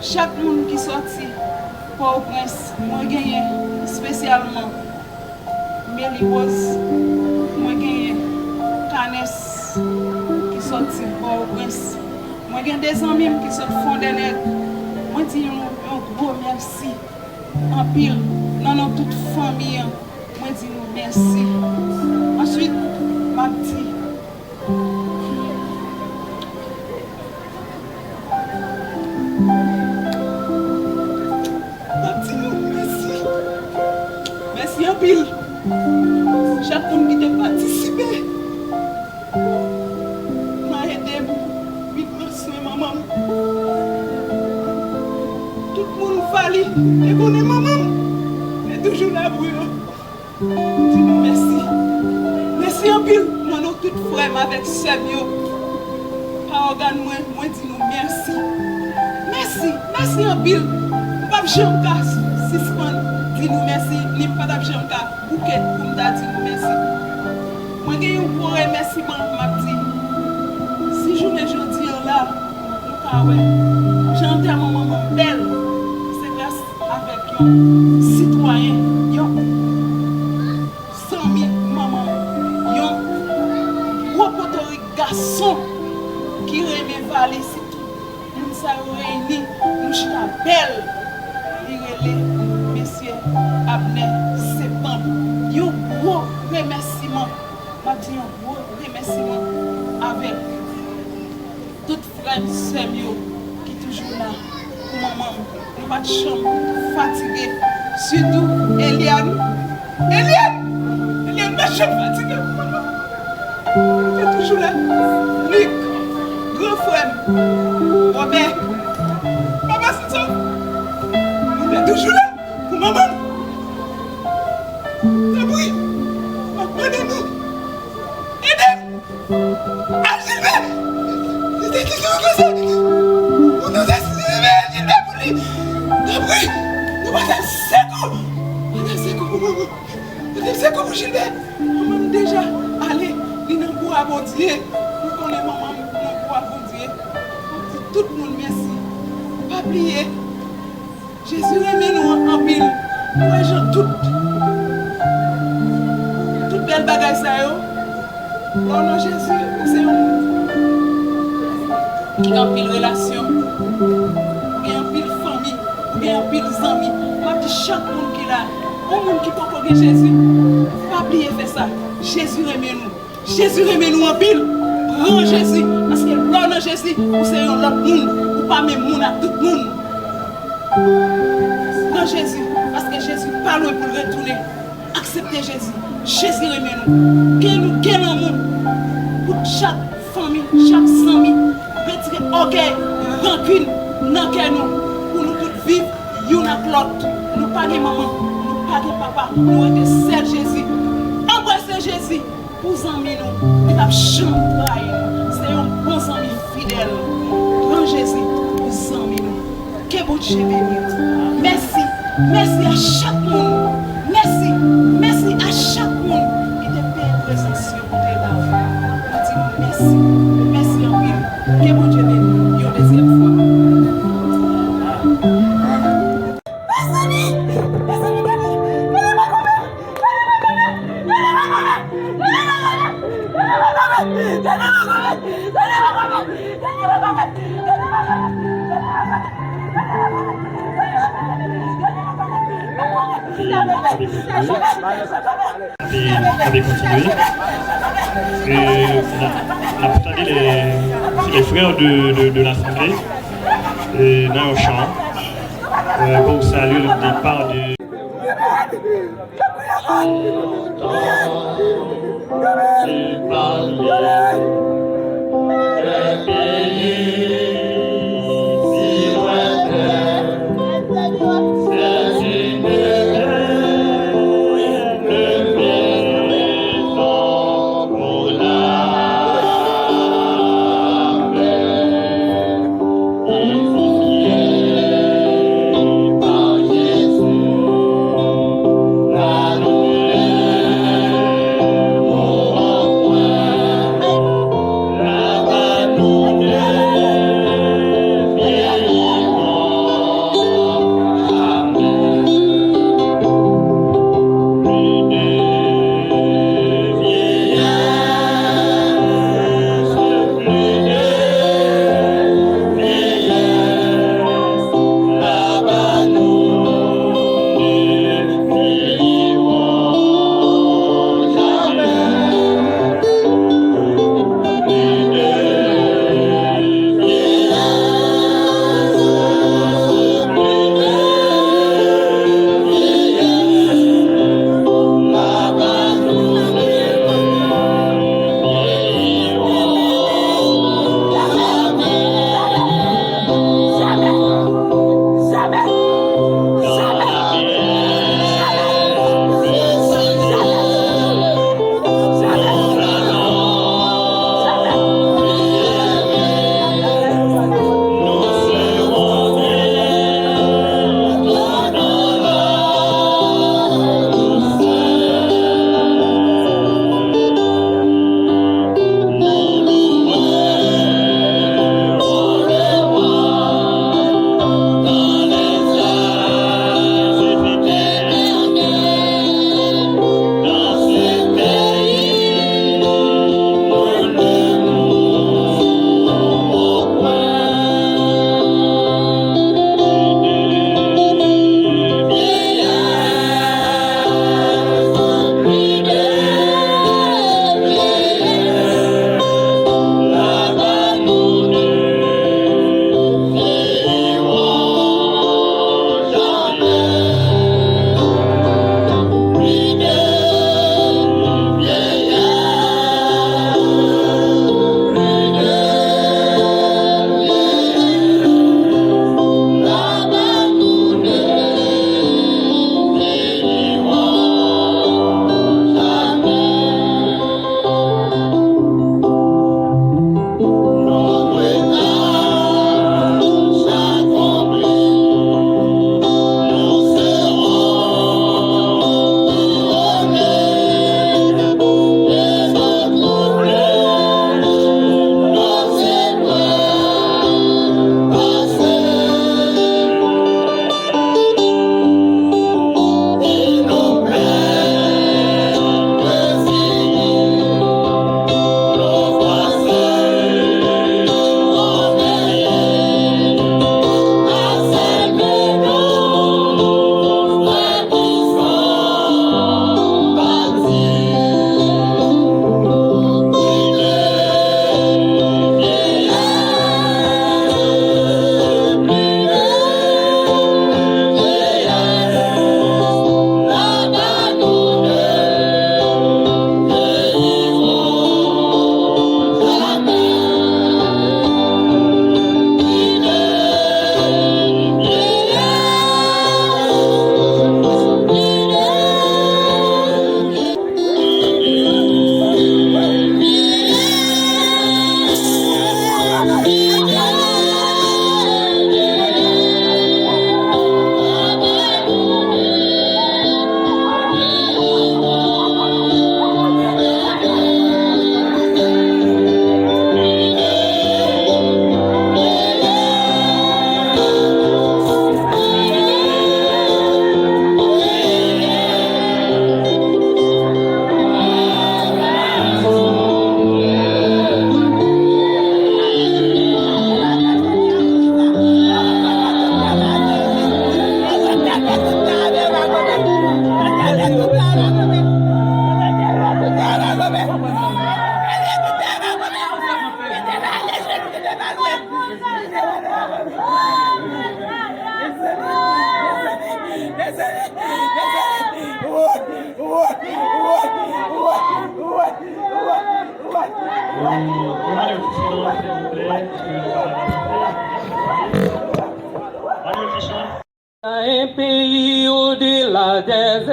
Chaque monde qui sorti pour au prince, moi gagné spécialement Mélie Rose, moi gagné Canes qui sorti pour au prince. Moi j'ai des amis qui sont Fond-des-Nègres. Moi dis un gros merci en pile dans notre toute famille. Moi dis merci. Ensuite, ma petite merci en pile. Chaque monde qui a participé. Tout le monde valide et connaît maman. Et toujours là pour eux. Dis-nous merci. Merci en pile. Moi, nous tous frères avec Seigneur. Par organe, moi dis-nous merci. Merci. Merci en pile. Pas de jambe suspendre. Dis-nous merci. Ni pas de jambe bouquet pour nous dire merci. Moi, j'ai un gros remerciement, ma petite. Si je me dis là, j'entends mon maman belle. C'est grâce avec un citoyen, un 100 000 maman, un gros potorique garçon qui remet Valais. Si tout nous sommes réunis, nous sommes belles. Il relève, messieurs, Abner, septembre. Un gros remerciement. Je dis un gros remerciement avec toutes frères et sœurs qui sont toujours là pour maman. Nous pas de chambre, fatigués. Surtout Eliane. Eliane, ma chambre fatiguée pour maman. Tu es toujours là. Luc, grand frère, Robert, Papa Sito. Tu es toujours là pour maman. Oui, apprenez-nous. Aidez-nous. Agilez. C'est qui nous ça? On nous a dit pour lui. Après, nous allons seco. On est seco pour maman. On est seco pour Gilbert. Maman déjà allé, il n'a pas abondier. Nous connaissons maman, nous n'a pas abondier. Tout le monde merci. Pas oublier. Jésus remet nous en pile. Moi j'ai toute belle bagaille ça yo. Au nom de Jésus, c'est un qui a une pile relation, qui a une pile famille, qui a une pile amis. Moi, je dis chaque monde qui est là, un monde qui peut pas Jésus, pas oublier faire ça. Jésus remet nous. Jésus remet nous en pile. Rends Jésus, parce que l'on a Jésus, ou c'est un autre monde, ou pas même monde à tout le monde. Rends Jésus, parce que Jésus parle pour retourner. Acceptez Jésus. Jésus remet nous. Quel amour pour chaque famille, chaque famille. Retirer orgueil, rancune, dans nous, pour nous tous vivre, y'en a l'autre. Nous pas de maman, nous pas de papa, nous sommes seul Jésus. Embrassez Jésus pour amis nous, il a jamais trahi. C'est un bon ami fidèle. Grand Jésus, aux amis, que bon Dieu bénisse. Merci, merci à chaque monde. Merci, merci à chaque monde qui te fait présence sur côté là. Merci, merci en ville. Que bon Dieu bénisse. Une deuxième fois. Avait continué. Et on a entendu les frères de l'Assemblée dans le chant pour saluer le départ de.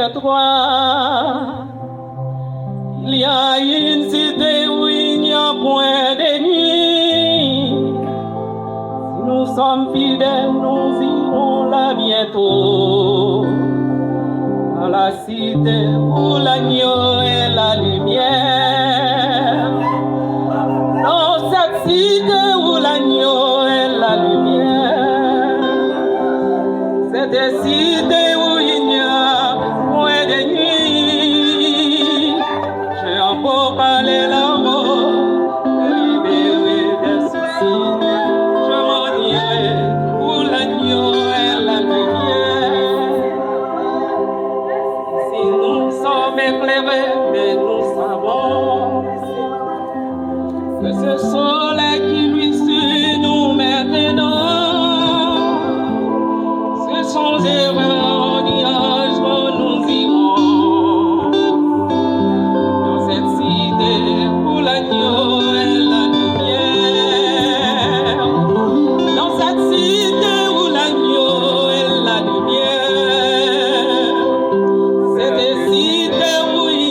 de toi. Il y a une cité où il n'y a point de nuit. Si nous sommes fidèles, nous irons là bientôt. Dans la cité où l'agneau est la lumière. Dans cette cité où l'agneau est la lumière. Cette cité où il n'y a point de nuit. J'ai encore parlé l'amour, libéré des soucis. Je m'en irai où l'agneau est la lumière. Si nous sommes éclairés, mais nous savons que ce soleil qui luit sur nous maintenant, ce sont des nuages où nous irons. Dans cette cité où l'agneau est la lumière. Dans cette cité où l'agneau est la lumière. Cette cité où il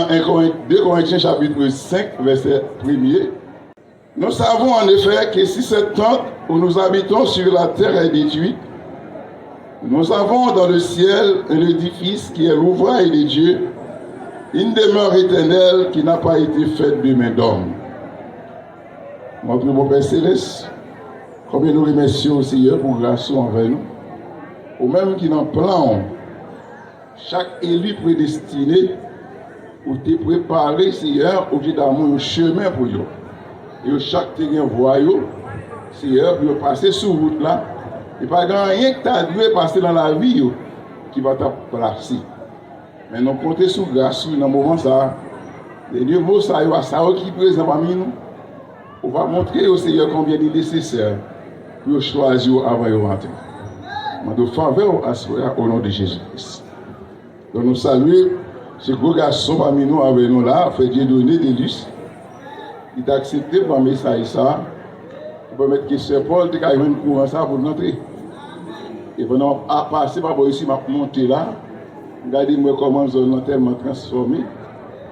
2 Corinthiens chapitre 5, verset 1er. Nous savons en effet que si cette tente où nous habitons sur la terre est détruite, nous avons dans le ciel un édifice qui est l'ouvrage de Dieu, une demeure éternelle qui n'a pas été faite de main d'homme. Notre bon Père Céleste, combien nous remercions au Seigneur pour grâce envers nous, ou même qui n'en plan, chaque élu prédestiné, ou t'es préparé, Seigneur, au lieu d'amour, un chemin pour eux. Et chaque terrain voyou, Seigneur, pour passer sur route là, et pas rien que tu as dû passer dans la vie qui va te placer. Mais nous comptons sur grâce dans le moment ça. Les deux mots, ça qui est présent parmi nous. On va montrer au Seigneur combien il est nécessaire pour choisir avant de rentrer. Je faveur au nom de Jésus-Christ. Donc nous saluons ce gros garçon parmi nous avec nous là, fait Dieu donner des listes. Il a accepté par message ça. Il peut mettre que Sœur Paul, il a une courant ça pour entrer. Et pendant à passer par ici, m'a monté là. Regardez moi comment zone tellement transformé.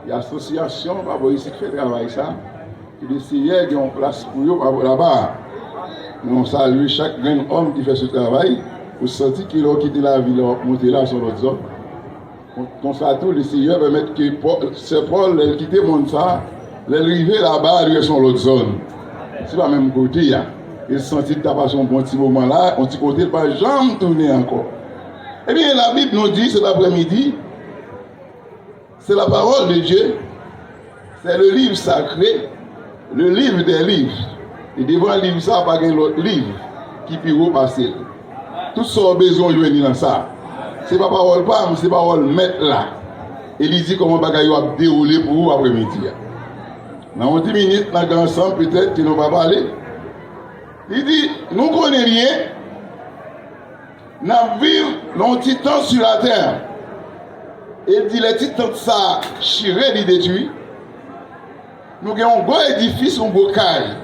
Il y a association par ici qui fait travail ça. Et les seigneurs qui ont place pour eux là-bas. Nous saluons chaque grand homme qui fait ce travail. Vous sentez qu'il a quitté la ville, monté là sur l'autre zone. On sait tous les seigneurs permettent que Sœur Paul ait quitté mon ça. L'arrivée là-bas, lui, sont l'autre zone. C'est pas le même côté. Hein. Il sentit que tu as passé un bon petit moment là, on petit côté, il ne va jamais tourner encore. Eh bien, la Bible nous dit cet après-midi, c'est la parole de Dieu, c'est le livre sacré, le livre des livres. Et devant le livre, ça, pas un autre livre qui peut repasser. Tout ce qu'on a besoin de venir dans ça. Ce n'est pas parole pas, mais c'est parole mettre là. Et il dit comment bagaille va dérouler pour vous après-midi. Dans 10 minutes, nous ensemble, peut-être que nous va parler. Il dit, nous connaissons rien, nous vivons dans un petit temps sur la terre. Il dit, les petits temps ça, chiré, il détruit. Nous avons un gros édifice, un beau caille,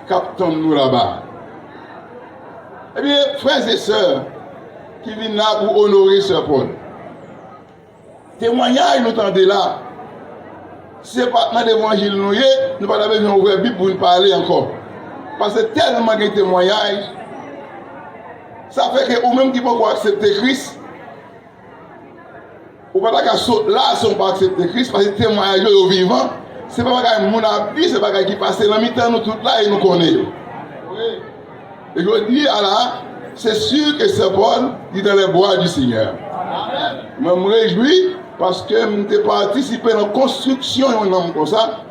captant nous là-bas. Eh bien, frères et sœurs, qui viennent là pour honorer Sœur Paul. Témoignage, nous tendez là. Si ce n'est pas dans l'évangile, nous n'avons pas besoin d'ouvrir la Bible pour nous parler encore. Parce que tellement de témoignages, ça fait que vous-même qui pouvez accepter Christ, vous ne pouvez pas sauter là si on ne peut pas accepter Christ, parce que les témoignages sont vivants. Ce n'est pas que mon avis, ce n'est pas qui passe dans le mi-temps, nous tous là et nous connaissons. Et je dis, alors, c'est sûr que c'est Paul qui est dans les bois du Seigneur. Je me réjouis parce que je participé dans la construction d'un homme comme ça.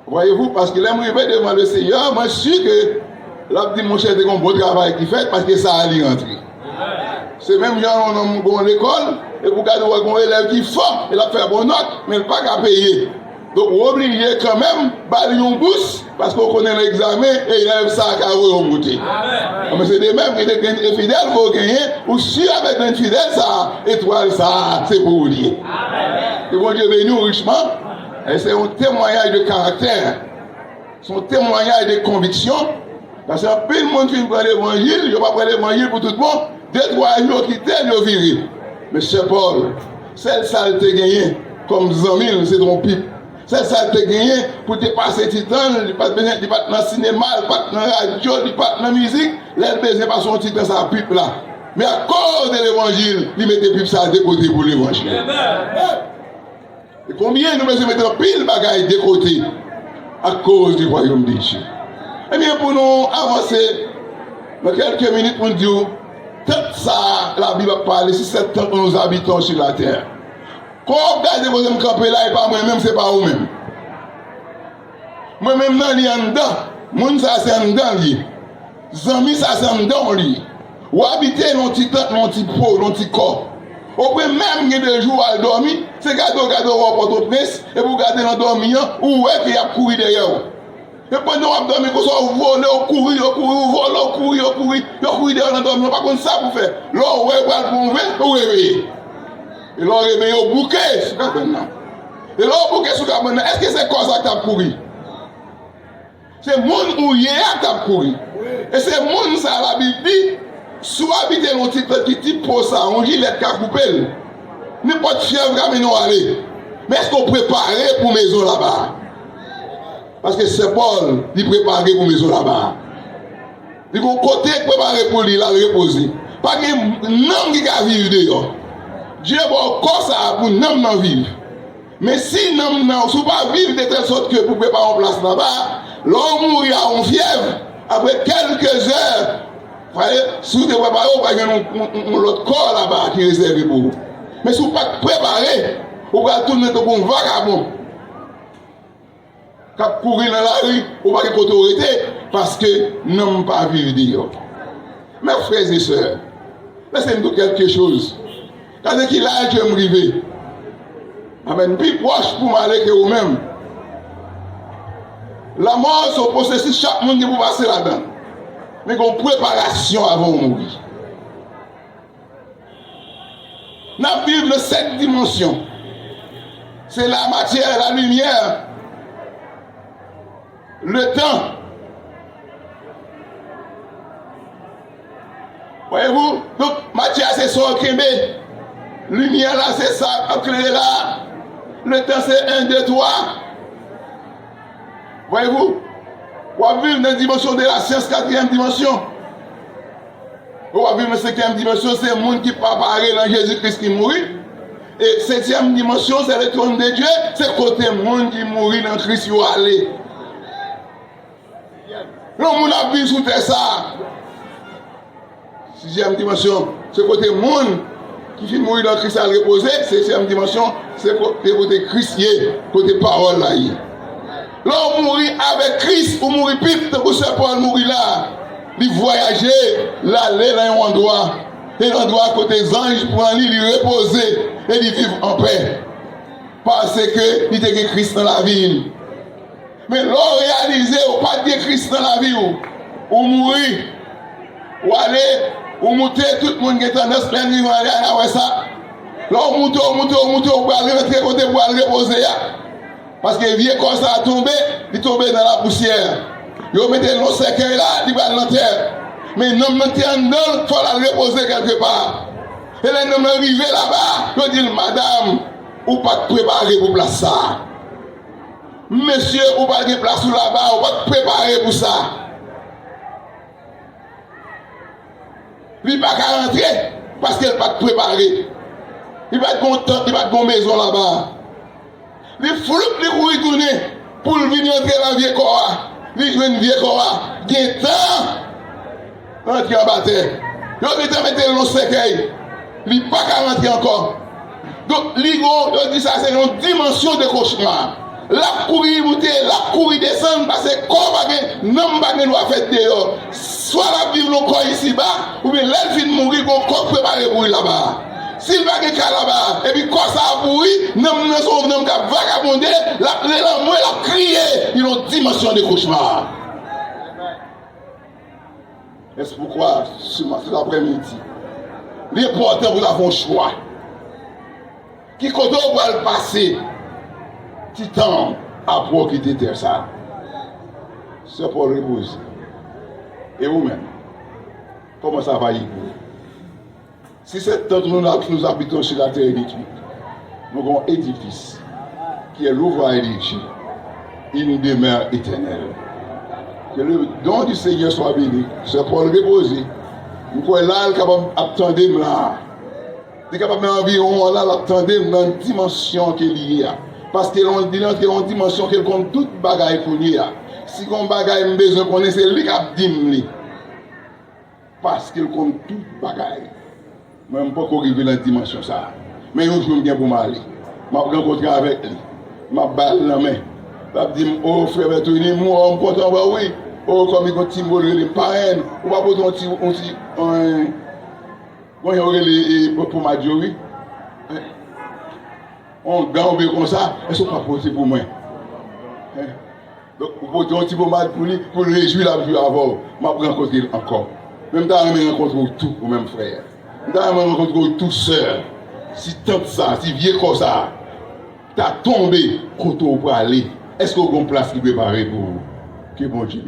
Voyez-vous, parce que là, je vais devant le Seigneur, moi je suis sûr que là, je dis mon cher, c'est un beau travail qui fait parce que ça a allé rentrer. C'est même genre on a à l'école, et vous regardez un élève qui est fort, il a fait bonne note, mais il n'a pas qu'à payer. Donc, vous obligez quand même de une bourse parce qu'on connaît l'examen et il a ça à remonter. Mais c'est des mêmes qui sont fidèles pour gagner, ou si avec un fidèle, ça, étoile, ça, c'est pour vous dire. Et bon Dieu béni richement. Et c'est un témoignage de caractère, c'est un témoignage de conviction. Parce que peu de monde qui prend l'évangile, il ne va pas prendre l'évangile pour tout le monde. 2-3 jours qui t'aident, ils virent. Mais Sœur Paul, celle ça te gagné comme 100 000, c'est ton pipe. Celle ça te gagné pour dépasser Titan, il n'y a pas besoin de dans le cinéma, il n'y a pas dans la radio, il n'y a pas dans la musique, il a besoin de pas son titre dans sa pipe là. Mais à cause de l'évangile, il met des pipes ça de côté pour l'évangile. Et combien nous mettons mettre pile bagaille de côté à cause du royaume de Dieu. Eh bien, pour nous avancer dans quelques minutes, pour nous dire, tout ça, la Bible parle, si c'est temps que nous habitons sur la terre. Quand vous regardez vos camper là, et pas moi-même, c'est pas vous-même. Moi-même, non, il y a un dedans. Moun, ça, c'est un dedans, lui. Zami, ça, c'est un dedans, lui. Ou habiter dans petit temps, dans petit pot, dans petit corps. Au point même, il y a des jours à dormir, c'est garder au Port-au-Prince, et vous regardez dans dormir, ou est-ce qu'il y a couru derrière vous. Et pendant qu'on a dormi, qu'on soit volé, on courir, on courir derrière dans dormir, pas comme ça pour faire. Là, on va pour ouvrir, on réveiller. Et là, on réveille au bouquet, sur le cabinet. Et là, au bouquet sur le cabinet, est-ce que c'est quoi ça que tu as couru? C'est le monde où il y a qui a couru. Et c'est le monde, ça, la Bible dit, soit habiter dans petit qui type pour ça, on gilet qui a coupé. N'importe fièvre, mais non aller. Mais est-ce qu'on prépare pour maison là-bas? Parce que c'est Paul qui prépare pour maison là-bas. Il faut côté préparer pour lui, la reposer. Pas que n'homme qui va vivre dehors. Dieu va encore ça pour n'homme vivre. Mais si n'homme ne peut pas vivre de telle sorte que pour préparer en place là-bas, l'homme mourir en fièvre, après quelques heures, si vous préparez, vous avez l'autre corps là-bas qui est réservé pour vous. Mais si vous ne pas préparé, vous allez tourner comme un vagabond. Qui courir dans la rue, vous n'avez pas d'autorité parce que n'homme pas vivre dehors. Mes frères et sœurs, laissez-moi dire quelque chose. Quand qu'il a Dieu me river, amen, plus proche pour m'aller que vous-même. La mort, c'est un processus, chaque monde qui peut passer là-dedans. Mais qu'on préparation avant de mourir. Nous vivons dans cette dimension. C'est la matière, la lumière, le temps. Voyez-vous? Donc, matière, c'est son kémé. Lumière, là, c'est ça, éclairé là. Le temps, c'est 1, 2, 3. Voyez-vous? On va vivre dans la dimension de la science, 4e dimension. On va vivre dans la 5e dimension, c'est le monde qui prépare dans Jésus-Christ qui mourit. Et 7e dimension, c'est le trône de Dieu, c'est le côté monde qui mourit dans Christ qui va aller. Le monde a vu sous terre ça. 6e dimension, c'est le côté monde qui finit mourir dans Christ à reposer. 7e dimension, c'est le côté Christ, côté parole là. L'homme mourit avec Christ, ou mourir pire, pour ce Paul mourir là. Il voyager, l'aller dans un endroit. Et l'endroit côté des anges pour aller lui reposer et lui vivre en paix. Parce que il était Christ dans la ville. Mais l'on réalisé, ou pas de Christ dans la vie, ou mourir, ou aller, ou monter, tout le monde qui est en esprit, il va aller à ça. L'on monte, ou aller rentrer côté pour aller reposer. Parce que le vieux corps ça a tombé, il est tombé dans la poussière. Il met le cercueil là, il va dans la terre. Mais l'homme dans terre, il faut la reposer quelque part. Et là, l'homme est arrivé là-bas, il dit, madame, ou pas te préparer pour place ça. Monsieur, ou pas de place là-bas, ou pas te préparer pour ça. Il ne va pas rentrer parce qu'il ne va pas te préparer. Il va être content, il va être bon maison là-bas. Les flou, les couilles tourner pour venir entrer dans le vieux corps. Les jeunes vieux corps, il y a temps rentrer en bataille. Il va mettre le cercueil. Il ne va pas rentrer encore. Donc, l'Igo, dit ça, c'est une dimension de cauchemar. La courir monter, la courir descendre, parce que comme non pas doit faire dehors. Soit la vivre le corps ici-bas, ou bien l'elfe mourir, qu'on corps préparé pour là-bas. S'il va quelque là-bas, et puis quand ça a pourri, nous sommes vagabondés, la crié, ils ont une dimension de cauchemar. Et c'est pourquoi, cet après-midi, l'important, vous avez un choix. Qui côté vous va le passer, petit temps après quitter terre ça. C'est pour le reposer. Et vous-même, comment ça va y aller? Si c'est temps nous habitons sur la terre détruite, nous avons un édifice qui est l'ouvrage de Dieu, une demeure éternelle. Que le don du Seigneur soit béni, c'est pour le reposer. Nous pouvons là, capable d'attendre là. Nous sommes capables d'environ là, d'attendre dans une dimension qui est liée. Parce que l'on dit qu'il y a une dimension qui compte toute bagaille pour lui. Si on bagaille besoin de connaître, c'est lui qui a dit. Parce qu'il compte toute bagaille. Je ne peux pas arriver dans la dimension ça. Mais un jour, je viens pour m'aller. Je vais rencontrer avec lui. Je vais balle la main. Je vais dire, oh frère, tu es moi, on peut t'envoyer, oui. Oh, comme il continue, il est parrain. On va poser un petit. Pour ma Dieu, on gagne comme ça, elles ne sont pas posées pour moi. Donc, pour poser un petit peu mal pour le réjouir la vie avant, je vais rencontrer encore. Même temps, je vais rencontrer tout, ou même frère. Je vais rencontrer tout seul. Si tant ça, si vieux comme ça, tu as tombé, quand tu vas aller, est-ce qu'on a une place qui est préparée pour vous? Que bon Dieu.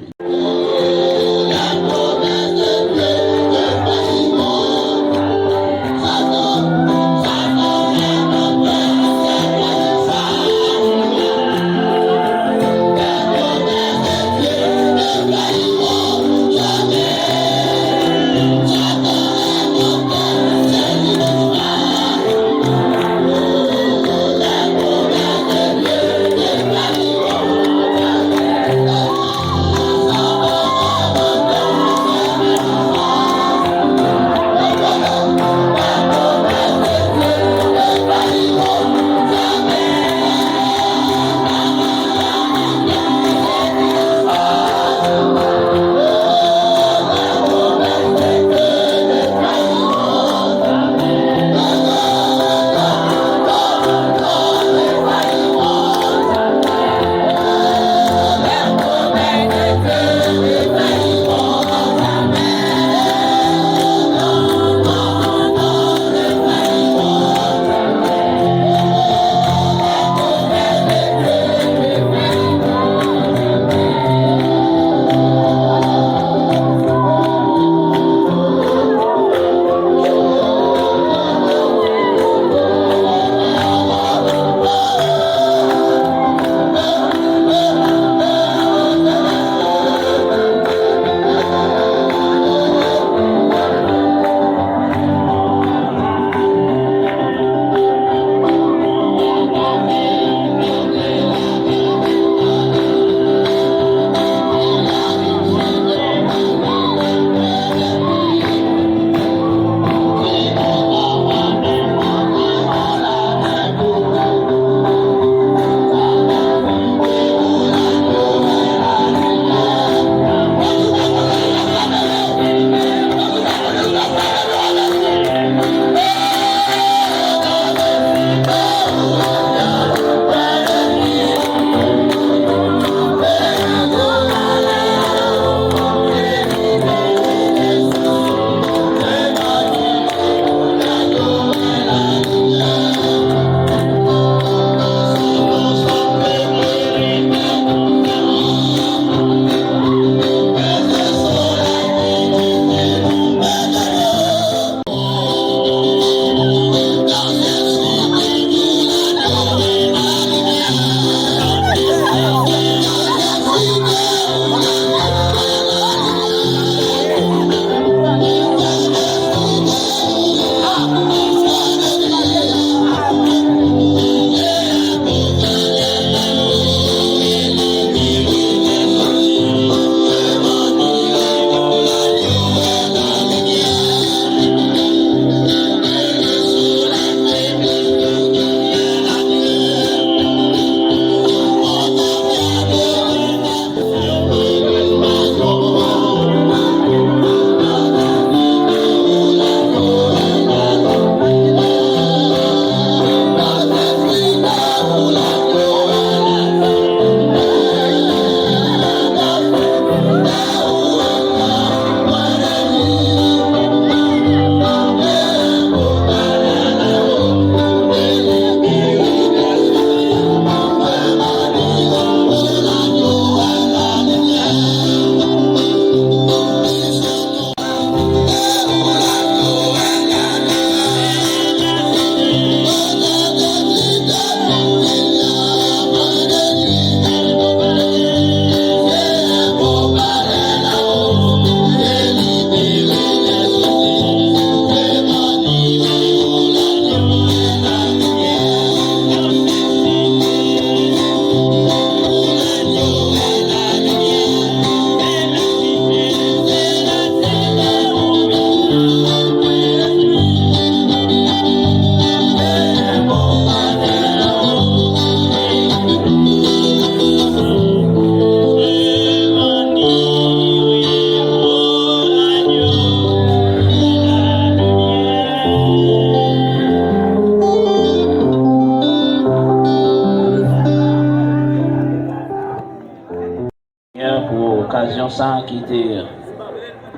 bien, pour l'occasion ça qui était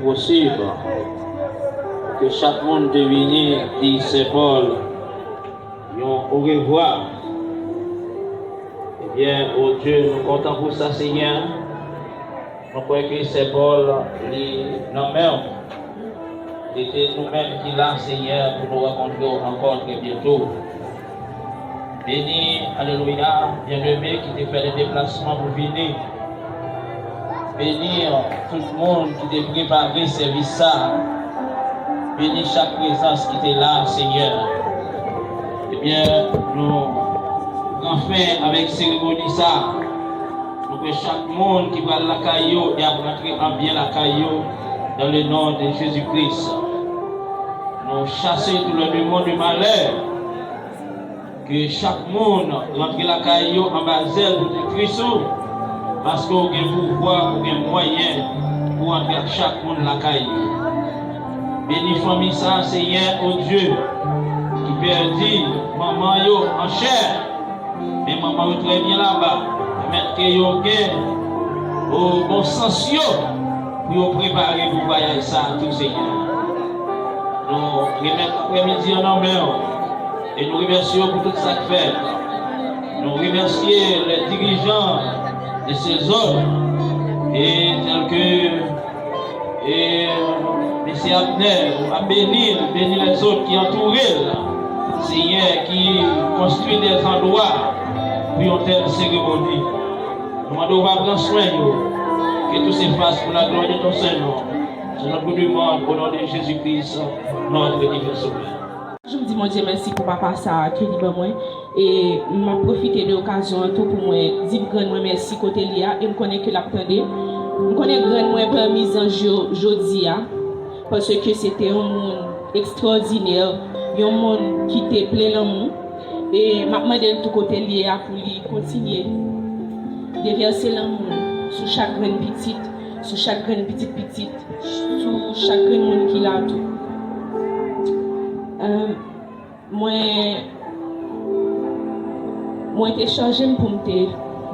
possible, que chaque monde devine, dit Saint Paul, au revoir. Eh bien, oh Dieu, nous comptons pour ça, Seigneur. Nous croyons que Saint Paul, nous-mêmes, c'était nous-mêmes qui l'a, Seigneur, pour nous rencontrer encore très bientôt. Béni, alléluia, bien-aimé qui t'a fait les déplacements pour venir. Béni tout le monde qui t'a préparé ce service ça. Béni chaque présence qui était là, Seigneur. Eh bien, nous enfin avec cérémonie ça. Nous que chaque monde qui va la caillou et rentrer en bien la caillou dans le nom de Jésus-Christ. Nous chasser tout le démon du malheur. Que chaque monde rentre la caillou en basel de Christ. Parce qu'on a un pouvoir, on a un moyen pour entrer chaque monde la caillou. Béni famille ça, Seigneur, au Dieu, qui perdit maman yo en chair. Mais maman yo très bien là-bas. Mettre que yo gain au bon sens yo pour préparer pour voyager ça tout Seigneur. Nous remettons l'après-midi en main et nous remercions pour tout ça que fait. Nous remercions les dirigeants de ces hommes et tels que M. Abner à bénir les autres qui entourent Seigneur qui construit des endroits pour une telle cérémonie. Nous devons prendre soin que tout se fasse pour la gloire de ton Seigneur. C'est notre demande au nom de Jésus-Christ, notre divin Sauveur. Je vous dis mon Dieu merci pour papa ça qui dit moi et m'a profité de l'occasion tout pour moi dire grand moi merci côté Lia et me connaît que l'attendait. Me connaît grand moi parmi anges jodi parce que c'était un monde extraordinaire, un monde qui était plein d'amour et m'a demandé de tout côté Lia pour lui continuer de verser l'amour sur chaque graine petite, sur chaque graine petite, sur chaque graine monde qui l'a tout. Moi t'ai chargé pour me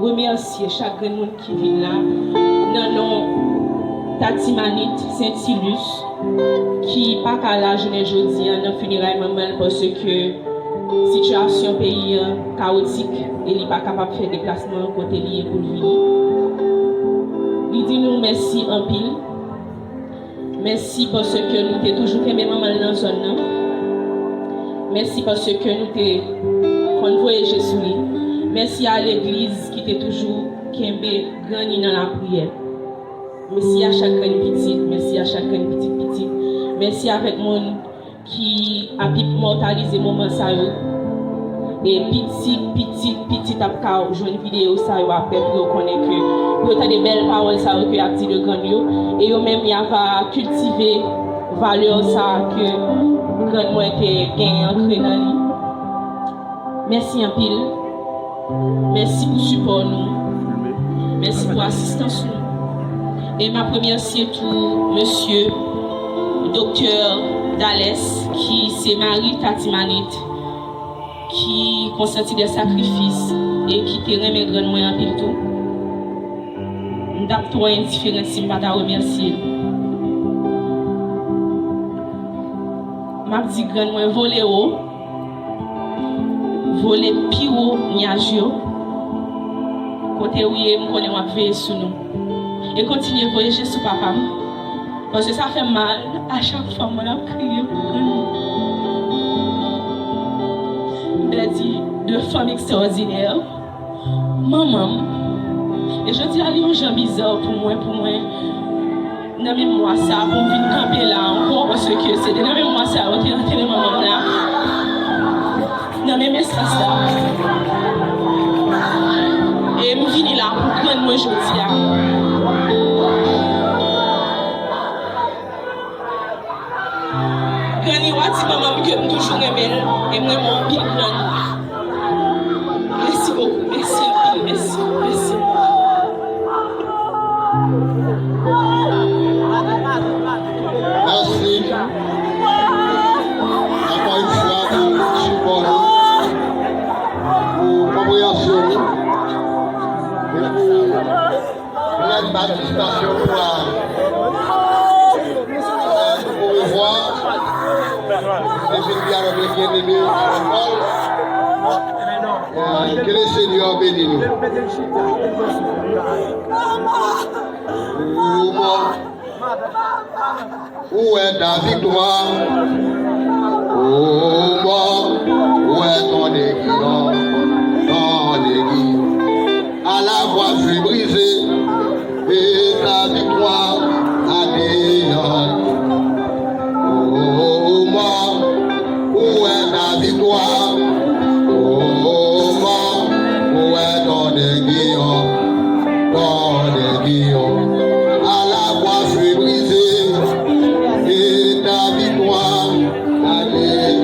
remercier chaque monde qui vient là dans nom Tatimanite Saint-Ilus qui pas qu'à la journée jeudi dans funérailles maman parce que situation pays chaotique et il pas capable de faire déplacement côté lié pour venir. Il dit nous merci en pile. Merci parce que nous t'ai toujours aimé maman dans la zone. Merci parce que nous t'ai voyagé sur lui. Merci à l'église qui t'est toujours grandi dans la prière. Merci à chacun petite, merci à chacun petite. Merci avec mon qui a immortalisé moment ça et petit après jouer une vidéo ça après pour connaître que vous avez des belles paroles ça que a dit de grand yo et yo même y a cultiver valeur ça que grand moi était gagné ancré dans lui. Merci en pile. Merci pour support nous. Merci pour assistance nous. Et ma première c'est tout monsieur docteur Dalès qui c'est Marie Tatimanite qui consentit des sacrifices et qui te remet grand moi en pile tout. M'dap toi indifférent si m'pa ta remercier. M'a dit grand moi voler haut. Voler piro niagio. Côté où il me connaît m'a veiller sur nous. Et continuer voyager sur papa. Parce que ça fait mal à chaque fois que je crie pour nous. Elle dit de femmes extraordinaires. Maman. Et je dis à lui un genre bizarre pour moi. Non mais moi ça, pour venir camper là encore parce que c'est non mais moi ça, on est rentré de maman là. Non mais ça. Et je viens là pour prendre moi aujourd'hui. Granny Wati maman que me toujours aimé et moi mon pile grand. Merci beaucoup, merci. Merci. Encore une fois, pour support, pour compréhension, et pour l'aide participation pour voir. Je suis bien aimé que le Seigneur bénisse nous. Où est ta victoire? Où est ton aiguillon? Ton aiguille à la voix fut brisée et ta victoire a déant. Où est ta victoire? Où est ton aiguillon? Ton aiguillon à la voix fut brisée et ta victoire a déant.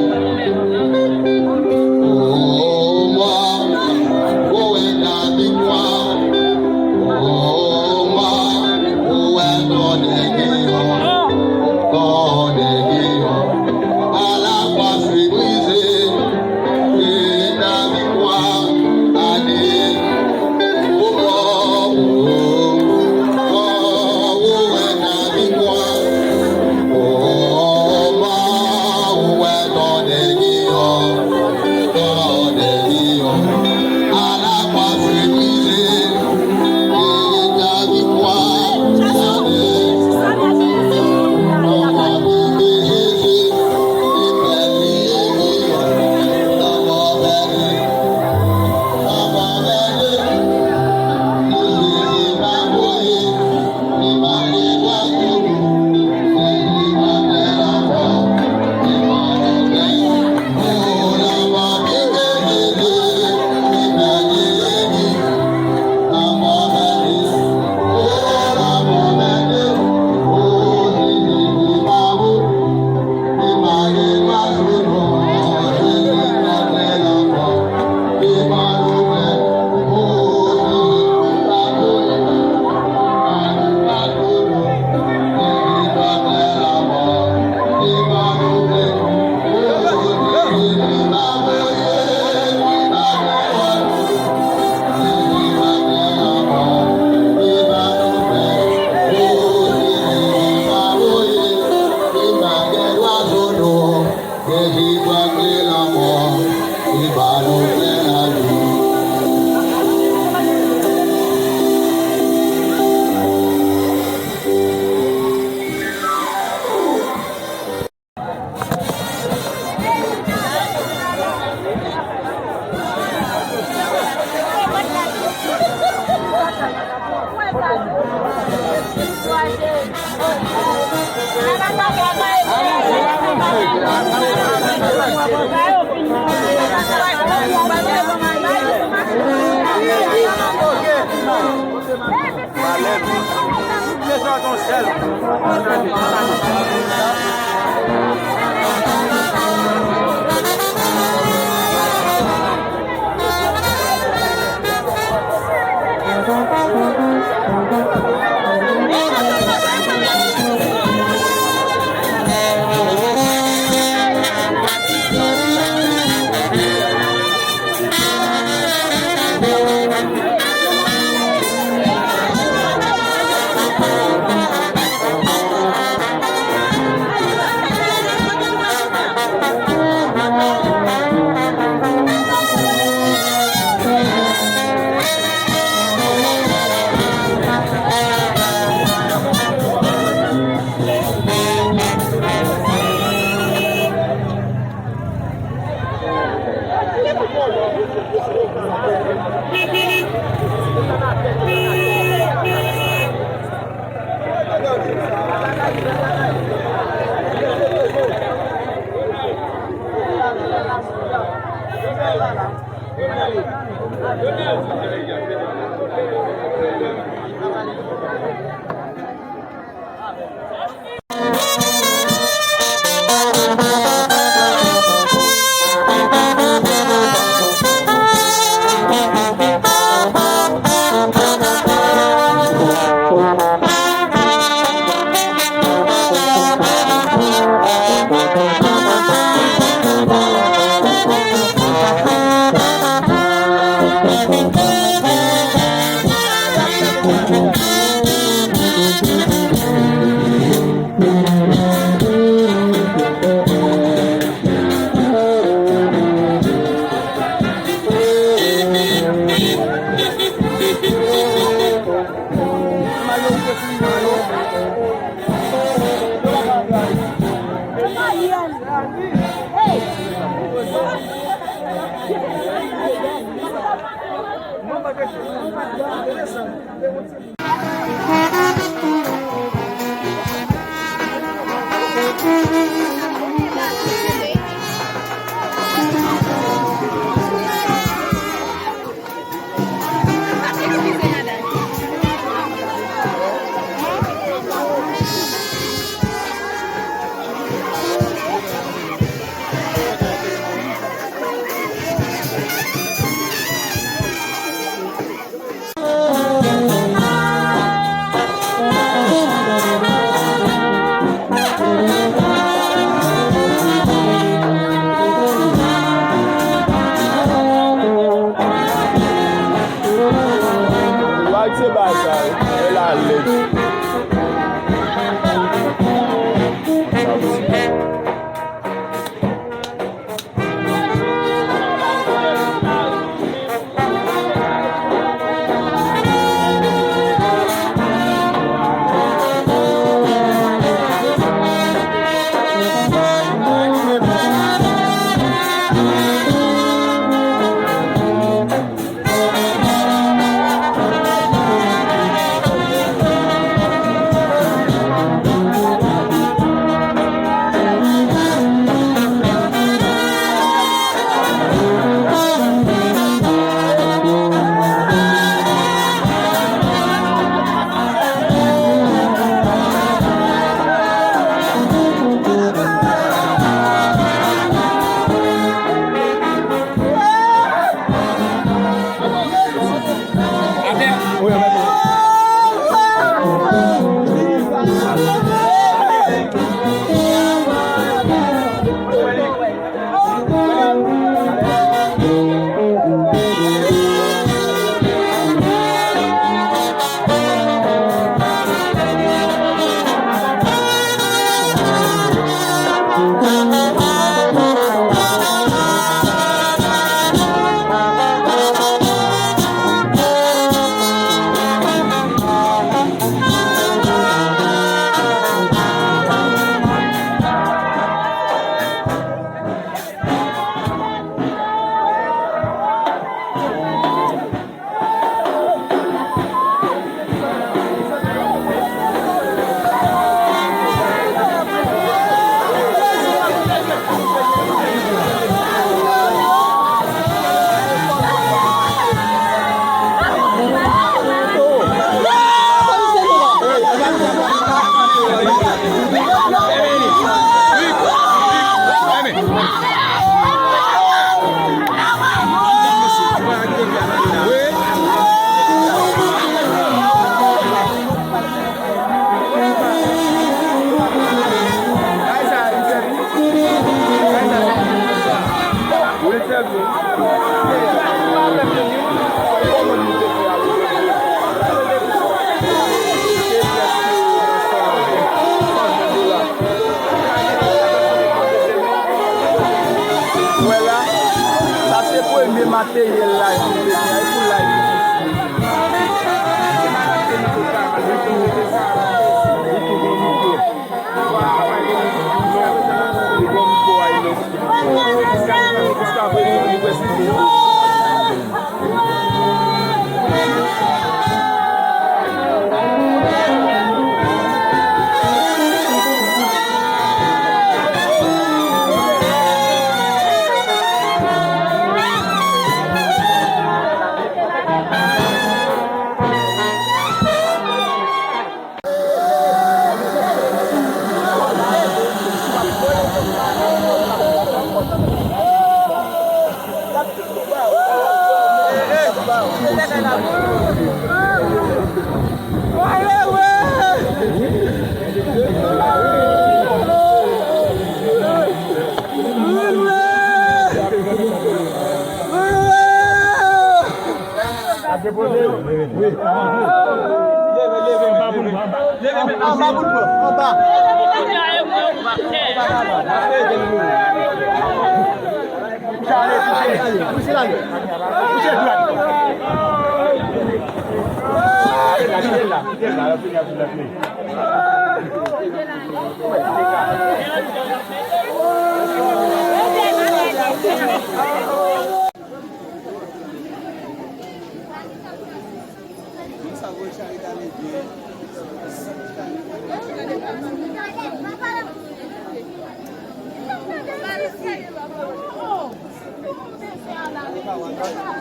Oh,